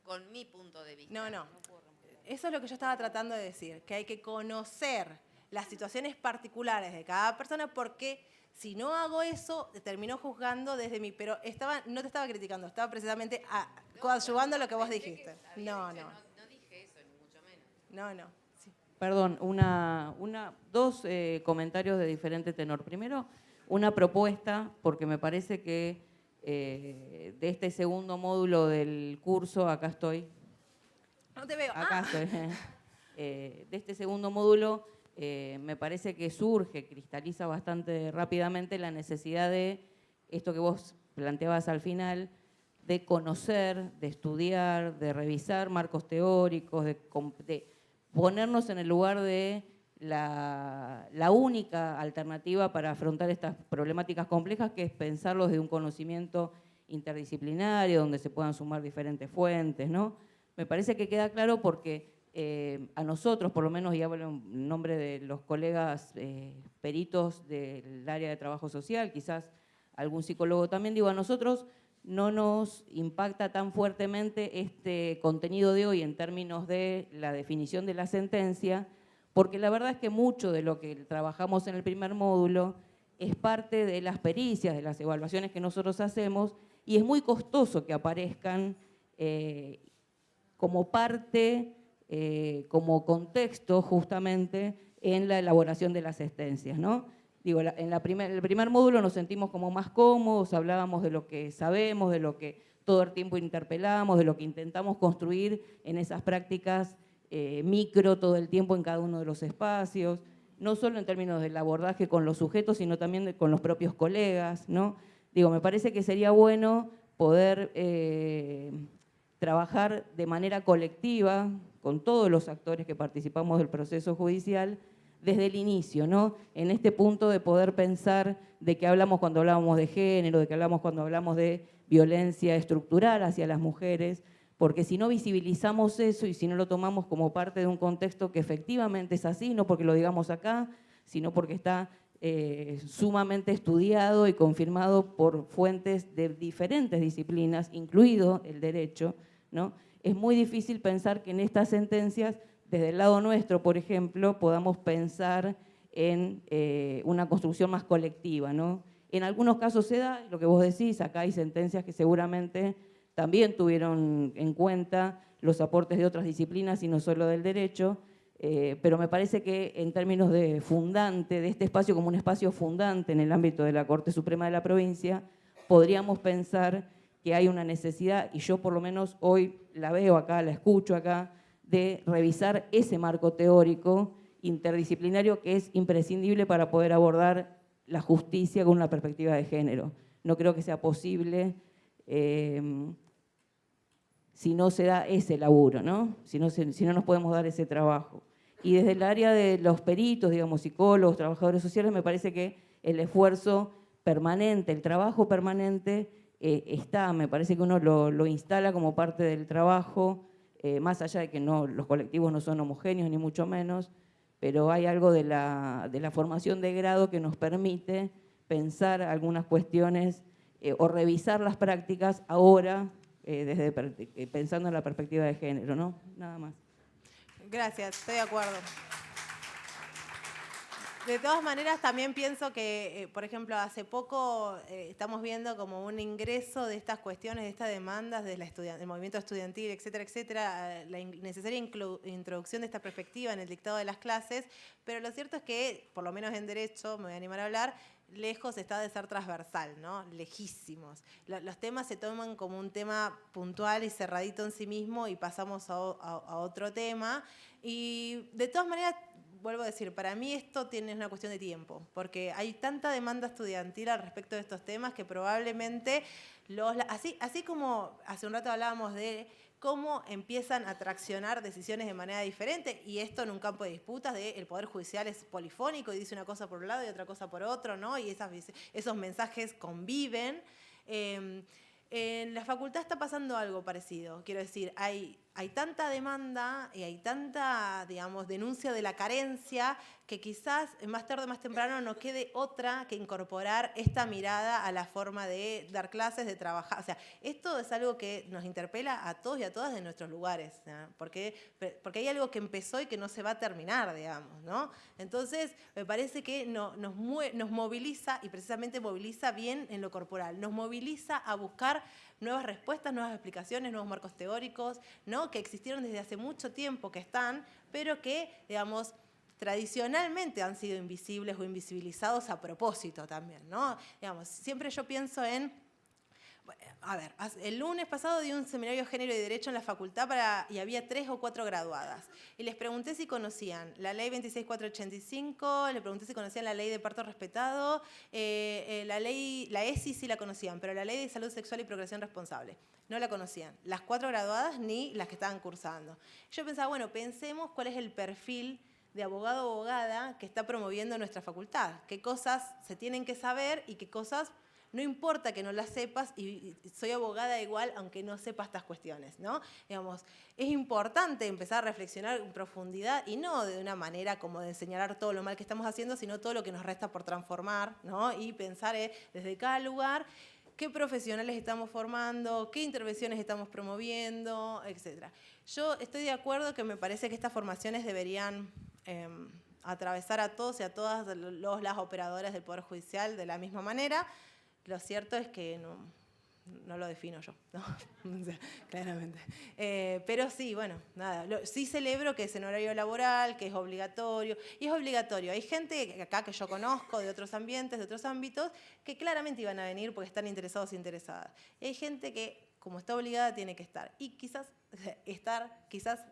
con mi punto de vista. No. Eso es lo que yo estaba tratando de decir, que hay que conocer las situaciones particulares de cada persona, porque si no hago eso, termino juzgando desde mí. Pero no te estaba criticando, estaba precisamente coadyuvando lo que vos dijiste. No dije eso, ni mucho menos. No. Sí. Perdón, dos comentarios de diferente tenor. Primero, una propuesta, porque me parece que de este segundo módulo del curso, acá estoy. No te veo. Acá estoy. De este segundo módulo, me parece que cristaliza bastante rápidamente la necesidad de esto que vos planteabas al final, de conocer, de estudiar, de revisar marcos teóricos, de ponernos en el lugar de la única alternativa para afrontar estas problemáticas complejas, que es pensarlos de un conocimiento interdisciplinario, donde se puedan sumar diferentes fuentes, ¿no? Me parece que queda claro porque a nosotros, por lo menos, y hablo en nombre de los colegas peritos del área de trabajo social, quizás algún psicólogo también, digo, a nosotros no nos impacta tan fuertemente este contenido de hoy en términos de la definición de la sentencia, porque la verdad es que mucho de lo que trabajamos en el primer módulo es parte de las pericias, de las evaluaciones que nosotros hacemos, y es muy costoso que aparezcan como parte, como contexto justamente en la elaboración de las sentencias, ¿no? Digo, en el primer módulo nos sentimos como más cómodos, hablábamos de lo que sabemos, de lo que todo el tiempo interpelamos, de lo que intentamos construir en esas prácticas micro todo el tiempo en cada uno de los espacios, no solo en términos del abordaje con los sujetos, sino también con los propios colegas, ¿no? Digo, me parece que sería bueno poder trabajar de manera colectiva con todos los actores que participamos del proceso judicial desde el inicio, ¿no? En este punto de poder pensar de qué hablamos cuando hablamos de género, de qué hablamos cuando hablamos de violencia estructural hacia las mujeres, porque si no visibilizamos eso y si no lo tomamos como parte de un contexto que efectivamente es así, no porque lo digamos acá, sino porque está sumamente estudiado y confirmado por fuentes de diferentes disciplinas, incluido el derecho, ¿no? Es muy difícil pensar que en estas sentencias, desde el lado nuestro, por ejemplo, podamos pensar en una construcción más colectiva, ¿no? En algunos casos se da, lo que vos decís, acá hay sentencias que seguramente también tuvieron en cuenta los aportes de otras disciplinas y no solo del derecho, pero me parece que en términos de fundante, de este espacio como un espacio fundante en el ámbito de la Corte Suprema de la provincia, podríamos pensar que hay una necesidad, y yo por lo menos hoy la veo acá, la escucho acá, de revisar ese marco teórico interdisciplinario que es imprescindible para poder abordar la justicia con una perspectiva de género. No creo que sea posible si no se da ese laburo, ¿no? Si no nos podemos dar ese trabajo. Y desde el área de los peritos, digamos, psicólogos, trabajadores sociales, me parece que el esfuerzo permanente, el trabajo permanente está, me parece que uno lo instala como parte del trabajo, más allá de que los colectivos no son homogéneos, ni mucho menos, pero hay algo de la formación de grado que nos permite pensar algunas cuestiones o revisar las prácticas ahora, pensando en la perspectiva de género, ¿no? Nada más. Gracias, estoy de acuerdo. De todas maneras, también pienso que, por ejemplo, hace poco estamos viendo como un ingreso de estas cuestiones, de estas demandas del movimiento estudiantil, etcétera, etcétera, la necesaria introducción de esta perspectiva en el dictado de las clases, pero lo cierto es que, por lo menos en Derecho, me voy a animar a hablar, lejos está de ser transversal, ¿no? Lejísimos. Los temas se toman como un tema puntual y cerradito en sí mismo y pasamos a otro tema. Y de todas maneras, vuelvo a decir, para mí esto tiene una cuestión de tiempo, porque hay tanta demanda estudiantil al respecto de estos temas que probablemente, así como hace un rato hablábamos de cómo empiezan a traccionar decisiones de manera diferente, y esto en un campo de disputas el Poder Judicial es polifónico y dice una cosa por un lado y otra cosa por otro, ¿no? Y esos mensajes conviven. En la facultad está pasando algo parecido, quiero decir, hay tanta demanda y hay tanta, digamos, denuncia de la carencia que quizás más tarde o más temprano no quede otra que incorporar esta mirada a la forma de dar clases, de trabajar. O sea, esto es algo que nos interpela a todos y a todas de nuestros lugares, ¿no? Porque hay algo que empezó y que no se va a terminar, digamos, ¿no? Entonces, me parece que nos moviliza, y precisamente moviliza bien en lo corporal, nos moviliza a buscar nuevas respuestas, nuevas explicaciones, nuevos marcos teóricos, ¿no? Que existieron desde hace mucho tiempo, que están, pero que, digamos, tradicionalmente han sido invisibles o invisibilizados a propósito también, ¿no? Digamos, siempre yo pienso en... A ver, el lunes pasado di un seminario de Género y Derecho en la facultad y había 3 o 4 graduadas. Y les pregunté si conocían la ley 26485, les pregunté si conocían la ley de parto respetado, la ESI sí la conocían, pero la ley de salud sexual y procreación responsable no la conocían. Las 4 graduadas ni las que estaban cursando. Yo pensaba, bueno, pensemos cuál es el perfil de abogado o abogada que está promoviendo nuestra facultad. Qué cosas se tienen que saber y qué cosas... No importa que no las sepas, y soy abogada igual, aunque no sepa estas cuestiones, ¿no? Digamos, es importante empezar a reflexionar en profundidad, y no de una manera como de señalar todo lo mal que estamos haciendo, sino todo lo que nos resta por transformar, ¿no? Y pensar desde cada lugar qué profesionales estamos formando, qué intervenciones estamos promoviendo, etc. Yo estoy de acuerdo que me parece que estas formaciones deberían atravesar a todos y a todas las operadoras del Poder Judicial de la misma manera. Lo cierto es que no lo defino yo, ¿no? O sea, claramente. Pero sí, bueno, nada. Sí celebro que es en horario laboral, que es obligatorio. Y es obligatorio. Hay gente acá que yo conozco de otros ambientes, de otros ámbitos, que claramente iban a venir porque están interesados e interesadas. Y hay gente que, como está obligada, tiene que estar. Y quizás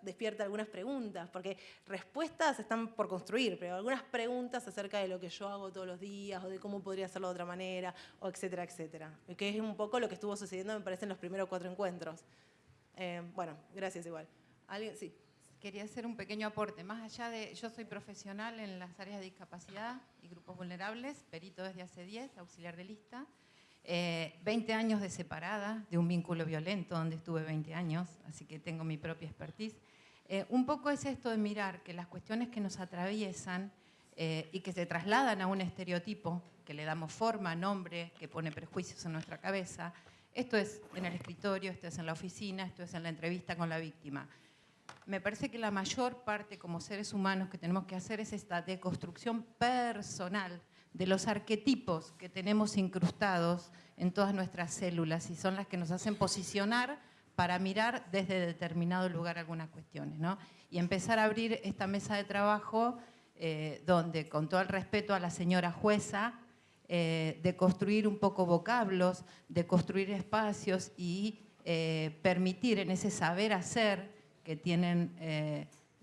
despierta algunas preguntas, porque respuestas están por construir, pero algunas preguntas acerca de lo que yo hago todos los días, o de cómo podría hacerlo de otra manera, o etcétera, etcétera. Que es un poco lo que estuvo sucediendo, me parece, en los primeros 4 encuentros. Bueno, gracias igual. ¿Alguien? Sí. Quería hacer un pequeño aporte. Más allá de... Yo soy profesional en las áreas de discapacidad y grupos vulnerables, perito desde hace 10, auxiliar de lista. 20 años de separada, de un vínculo violento donde estuve 20 años, así que tengo mi propia expertise. Un poco es esto de mirar que las cuestiones que nos atraviesan y que se trasladan a un estereotipo, que le damos forma, nombre, que pone prejuicios en nuestra cabeza, esto es en el escritorio, esto es en la oficina, esto es en la entrevista con la víctima. me parece que la mayor parte como seres humanos que tenemos que hacer es esta deconstrucción personal de los arquetipos que tenemos incrustados en todas nuestras células y son las que nos hacen posicionar para mirar desde determinado lugar algunas cuestiones, ¿no? Y empezar a abrir esta mesa de trabajo donde, con todo el respeto a la señora jueza, de construir un poco vocablos, de construir espacios y permitir en ese saber hacer que tienen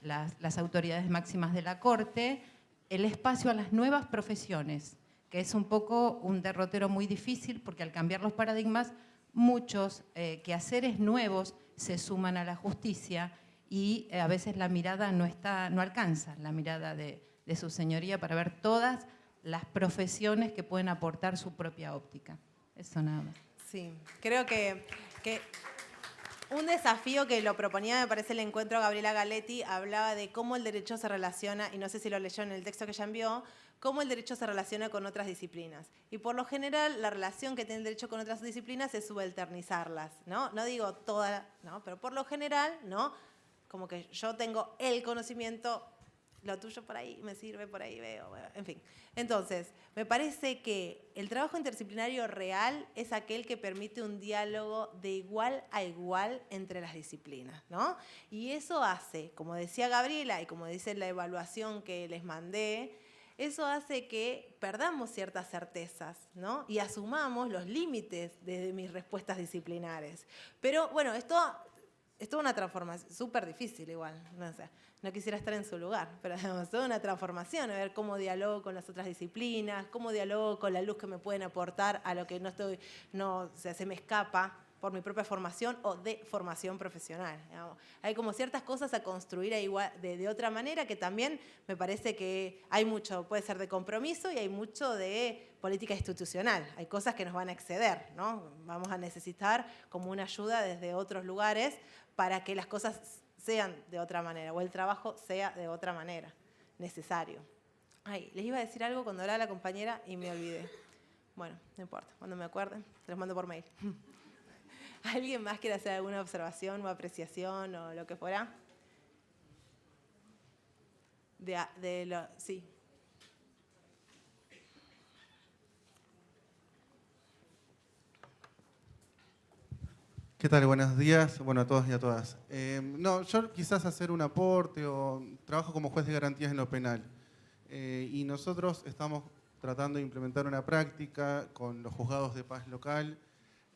las autoridades máximas de la Corte, el espacio a las nuevas profesiones, que es un poco un derrotero muy difícil porque al cambiar los paradigmas, muchos quehaceres nuevos se suman a la justicia y a veces la mirada no alcanza, la mirada de su señoría para ver todas las profesiones que pueden aportar su propia óptica. Eso nada más. Sí, creo que un desafío que lo proponía, me parece, el encuentro Gabriela Galetti, hablaba de cómo el derecho se relaciona, y no sé si lo leyó en el texto que ella envió, cómo el derecho se relaciona con otras disciplinas. Y por lo general, la relación que tiene el derecho con otras disciplinas es subalternizarlas, ¿no? No digo toda, ¿no? Pero por lo general, ¿no? Como que yo tengo el conocimiento, lo tuyo por ahí me sirve, por ahí veo, bueno, en fin. Entonces, me parece que el trabajo interdisciplinario real es aquel que permite un diálogo de igual a igual entre las disciplinas, ¿no? Y eso hace, como decía Gabriela y como dice la evaluación que les mandé, eso hace que perdamos ciertas certezas, ¿no? Y asumamos los límites de mis respuestas disciplinares. Pero bueno, esto es toda una transformación, súper difícil igual, no sé, no quisiera estar en su lugar, pero es toda una transformación, a ver cómo dialogo con las otras disciplinas, cómo dialogo con la luz que me pueden aportar a lo que se me escapa por mi propia formación o de formación profesional. Digamos. Hay como ciertas cosas a construir de otra manera que también me parece que hay mucho, puede ser de compromiso y hay mucho de política institucional. Hay cosas que nos van a exceder, ¿no? Vamos a necesitar como una ayuda desde otros lugares para que las cosas sean de otra manera o el trabajo sea de otra manera, necesario. Ay, les iba a decir algo cuando hablaba la compañera y me olvidé. Bueno, no importa, cuando me acuerden, se los mando por mail. ¿Alguien más quiere hacer alguna observación o apreciación o lo que fuera? Sí. ¿Qué tal? Buenos días. Bueno, a todos y a todas. Yo quizás hacer un aporte o trabajo como juez de garantías en lo penal. Y nosotros estamos tratando de implementar una práctica con los juzgados de paz local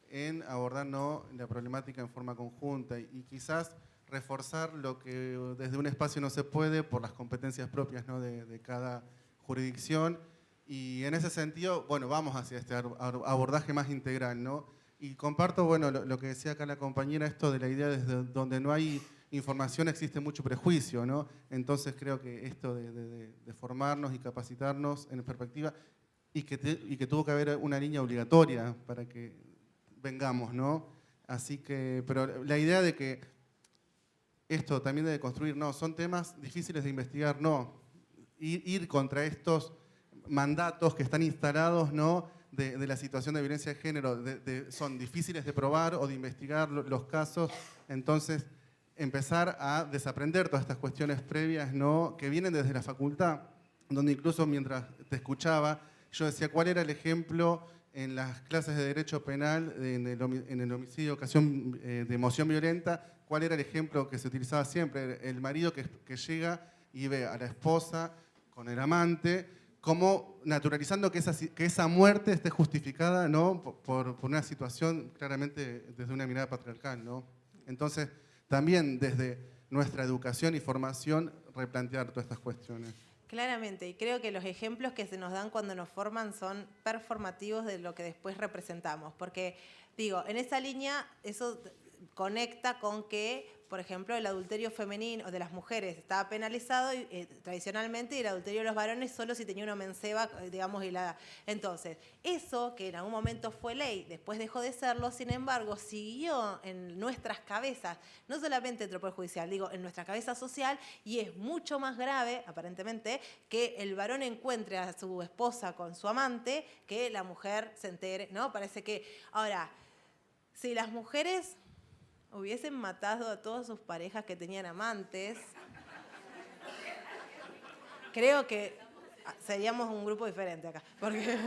en abordar la problemática en forma conjunta y quizás reforzar lo que desde un espacio no se puede por las competencias propias, ¿no? de cada jurisdicción. Y en ese sentido, bueno, vamos hacia este abordaje más integral, ¿no? Y comparto, bueno, lo que decía acá la compañera, esto de la idea desde donde no hay información existe mucho prejuicio, ¿no? Entonces creo que esto de formarnos y capacitarnos en perspectiva y que tuvo que haber una línea obligatoria para que vengamos, ¿no? Así que, pero la idea de que esto también de construir, no, son temas difíciles de investigar, no. Ir contra estos mandatos que están instalados, ¿no? De la situación de violencia de género, son difíciles de probar o de investigar los casos, entonces empezar a desaprender todas estas cuestiones previas, ¿no? Que vienen desde la facultad, donde incluso mientras te escuchaba, yo decía cuál era el ejemplo en las clases de Derecho Penal, en el homicidio de ocasión de emoción violenta, cuál era el ejemplo que se utilizaba siempre, el marido que llega y ve a la esposa con el amante, como naturalizando que esa muerte esté justificada, ¿no? por una situación claramente desde una mirada patriarcal, ¿no? Entonces, también desde nuestra educación y formación, replantear todas estas cuestiones. Claramente, y creo que los ejemplos que se nos dan cuando nos forman son performativos de lo que después representamos, porque, digo, en esa línea eso conecta con que, por ejemplo, el adulterio femenino o de las mujeres estaba penalizado tradicionalmente y el adulterio de los varones solo si tenía una menceba, digamos, entonces, eso que en algún momento fue ley, después dejó de serlo, sin embargo, siguió en nuestras cabezas, no solamente dentro del Poder Judicial, digo, en nuestra cabeza social, y es mucho más grave, aparentemente, que el varón encuentre a su esposa con su amante, que la mujer se entere, ¿no? Parece que, ahora, si las mujeres... hubiesen matado a todas sus parejas que tenían amantes, creo que seríamos un grupo diferente acá. Porque,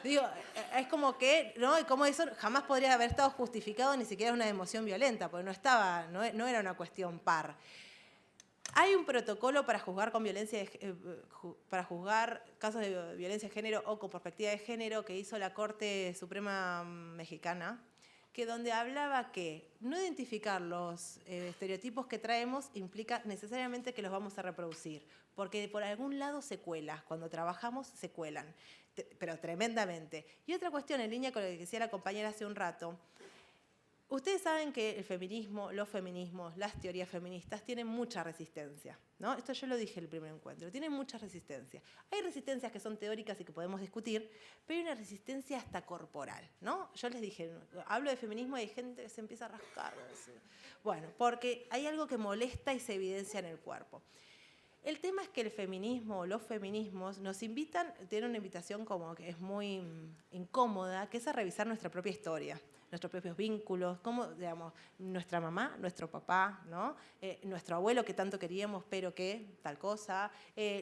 digo, es como que, ¿no? Y como eso jamás podría haber estado justificado ni siquiera una emoción violenta, porque no era una cuestión par. Hay un protocolo para juzgar con violencia, para juzgar casos de violencia de género o con perspectiva de género que hizo la Corte Suprema Mexicana, que donde hablaba que no identificar los estereotipos que traemos implica necesariamente que los vamos a reproducir, porque por algún lado se cuela, cuando trabajamos se cuelan, pero tremendamente. Y otra cuestión, en línea con lo que decía la compañera hace un rato, ustedes saben que el feminismo, los feminismos, las teorías feministas tienen mucha resistencia, ¿no? Esto yo lo dije en el primer encuentro, tienen mucha resistencia. Hay resistencias que son teóricas y que podemos discutir, pero hay una resistencia hasta corporal, ¿no? Yo les dije, hablo de feminismo y hay gente que se empieza a rascar. Bueno, porque hay algo que molesta y se evidencia en el cuerpo. El tema es que el feminismo, los feminismos, nos invitan, tienen una invitación como que es muy incómoda, que es a revisar nuestra propia historia, nuestros propios vínculos, como, digamos, nuestra mamá, nuestro papá, ¿no? Nuestro abuelo que tanto queríamos, pero que tal cosa,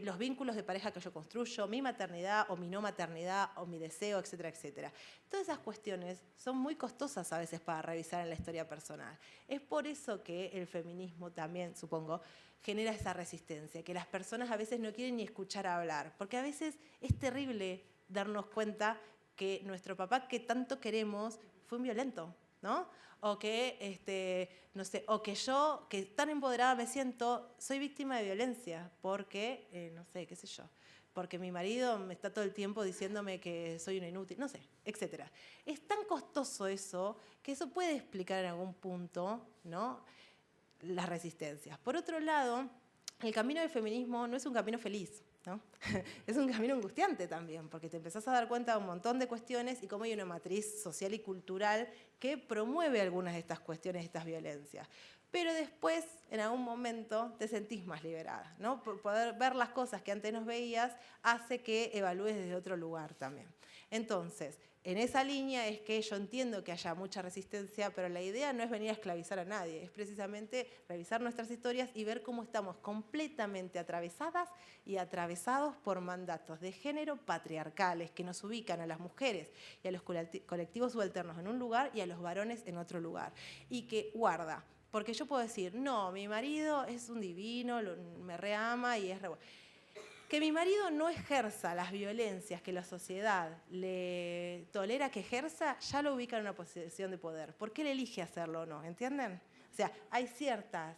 los vínculos de pareja que yo construyo, mi maternidad o mi no maternidad o mi deseo, etcétera, etcétera. Todas esas cuestiones son muy costosas a veces para revisar en la historia personal. Es por eso que el feminismo también, supongo, genera esa resistencia, que las personas a veces no quieren ni escuchar hablar, porque a veces es terrible darnos cuenta que nuestro papá que tanto queremos fue un violento, ¿no? O que, no sé, o que yo, que tan empoderada me siento, soy víctima de violencia, porque, no sé, qué sé yo, porque mi marido me está todo el tiempo diciéndome que soy una inútil, no sé, etc. Es tan costoso eso, que eso puede explicar en algún punto, ¿no?, las resistencias. Por otro lado, el camino del feminismo no es un camino feliz, ¿no? Es un camino angustiante también, porque te empezás a dar cuenta de un montón de cuestiones y cómo hay una matriz social y cultural que promueve algunas de estas cuestiones, de estas violencias. Pero después, en algún momento, te sentís más liberada, ¿no? Poder ver las cosas que antes no veías hace que evalúes desde otro lugar también. Entonces, en esa línea es que yo entiendo que haya mucha resistencia, pero la idea no es venir a esclavizar a nadie, es precisamente revisar nuestras historias y ver cómo estamos completamente atravesadas y atravesados por mandatos de género patriarcales que nos ubican a las mujeres y a los colectivos subalternos en un lugar y a los varones en otro lugar. Y que guarda, porque yo puedo decir, no, mi marido es un divino, me reama y es re bueno. Que mi marido no ejerza las violencias que la sociedad le tolera que ejerza, ya lo ubica en una posición de poder. ¿Por qué él elige hacerlo o no? ¿Entienden? O sea, hay cierta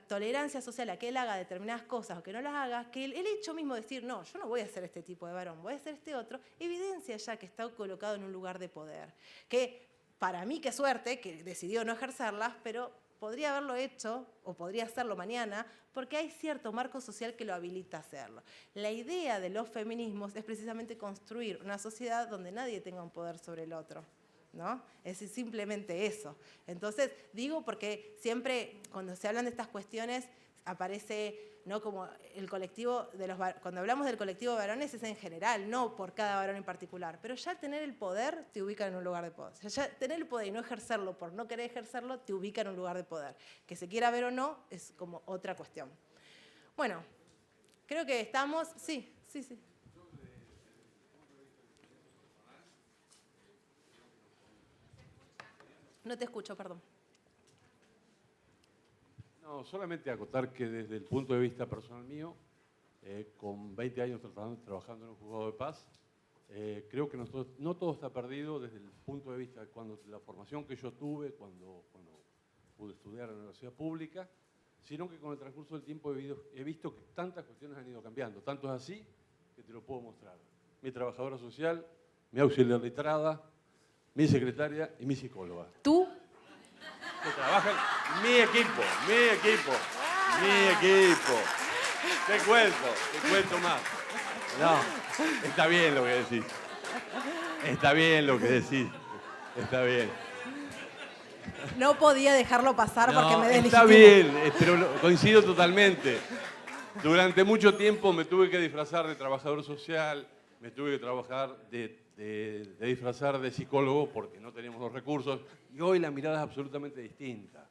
tolerancia social a que él haga determinadas cosas o que no las haga, que el hecho mismo de decir, no, yo no voy a ser este tipo de varón, voy a ser este otro, evidencia ya que está colocado en un lugar de poder. Que para mí, qué suerte, que decidió no ejercerlas, pero podría haberlo hecho o podría hacerlo mañana porque hay cierto marco social que lo habilita a hacerlo. La idea de los feminismos es precisamente construir una sociedad donde nadie tenga un poder sobre el otro, ¿no? Es simplemente eso. Entonces, digo porque siempre cuando se hablan de estas cuestiones aparece, ¿no?, como el colectivo de los cuando hablamos del colectivo de varones es en general, no por cada varón en particular, pero ya tener el poder te ubica en un lugar de poder. O sea, ya tener el poder y no ejercerlo por no querer ejercerlo te ubica en un lugar de poder. Que se quiera ver o no es como otra cuestión. Bueno, creo que estamos, sí. No te escucho, perdón. No, solamente acotar que desde el punto de vista personal mío, con 20 años trabajando en un juzgado de paz, creo que no todo está perdido desde el punto de vista de la formación que yo tuve cuando pude estudiar en la universidad pública, sino que con el transcurso del tiempo he visto que tantas cuestiones han ido cambiando. Tanto es así que te lo puedo mostrar. Mi trabajadora social, mi auxiliar letrada, mi secretaria y mi psicóloga. ¿Tú? Que trabajan mi equipo. Te cuento más. No, está bien lo que decís. Está bien. No podía dejarlo pasar porque me deslegitimó. Está bien, pero coincido totalmente. Durante mucho tiempo me tuve que disfrazar de trabajador social, me tuve que trabajar de de disfrazar de psicólogo porque no teníamos los recursos, y hoy la mirada es absolutamente distinta.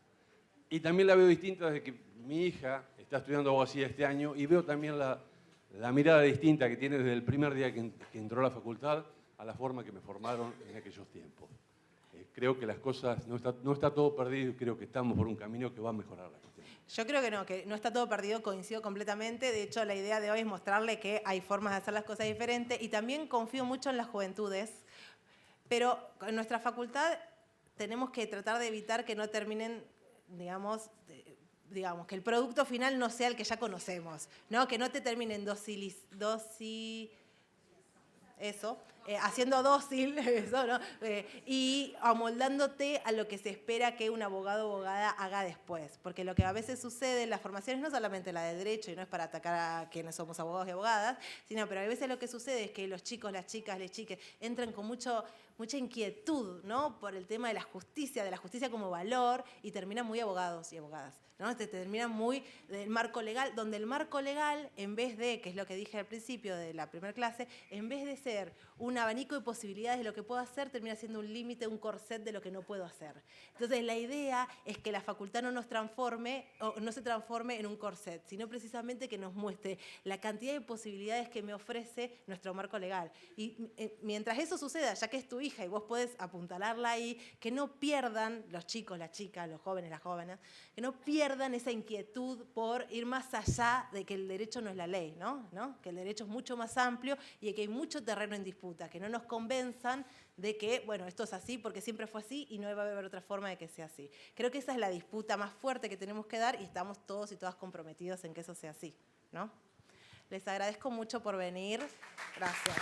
Y también la veo distinta desde que mi hija está estudiando abogacía este año, y veo también la mirada distinta que tiene desde el primer día que entró a la facultad a la forma que me formaron en aquellos tiempos. Creo que las cosas, no está todo perdido, y creo que estamos por un camino que va a mejorar la cuestión. Yo creo que no está todo perdido, coincido completamente. De hecho, la idea de hoy es mostrarle que hay formas de hacer las cosas diferentes, y también confío mucho en las juventudes, pero en nuestra facultad tenemos que tratar de evitar que no terminen, digamos, que el producto final no sea el que ya conocemos, ¿no? Que no te terminen haciendo dócil, eso, ¿no? Y amoldándote a lo que se espera que un abogado o abogada haga después. Porque lo que a veces sucede en las formaciones, no solamente la de derecho, y no es para atacar a quienes somos abogados y abogadas, sino, pero a veces lo que sucede es que los chicos, las chicas, les chiques, entran con mucha inquietud, ¿no? Por el tema de la justicia como valor, y terminan muy abogados y abogadas, ¿no? Terminan muy del marco legal, donde el marco legal, en vez de, que es lo que dije al principio de la primera clase, en vez de ser un abanico de posibilidades de lo que puedo hacer, termina siendo un límite, un corset de lo que no puedo hacer. Entonces, la idea es que la facultad no se transforme en un corset, sino precisamente que nos muestre la cantidad de posibilidades que me ofrece nuestro marco legal. Y mientras eso suceda, ya que es tu hija y vos podés apuntalarla ahí, que no pierdan los chicos, las chicas, los jóvenes, las jóvenes, que no pierdan esa inquietud por ir más allá de que el derecho no es la ley, ¿no? Que el derecho es mucho más amplio y que hay mucho terreno en disputa, que no nos convenzan de que, bueno, esto es así porque siempre fue así y no va a haber otra forma de que sea así. Creo que esa es la disputa más fuerte que tenemos que dar, y estamos todos y todas comprometidos en que eso sea así, ¿no? Les agradezco mucho por venir. Gracias.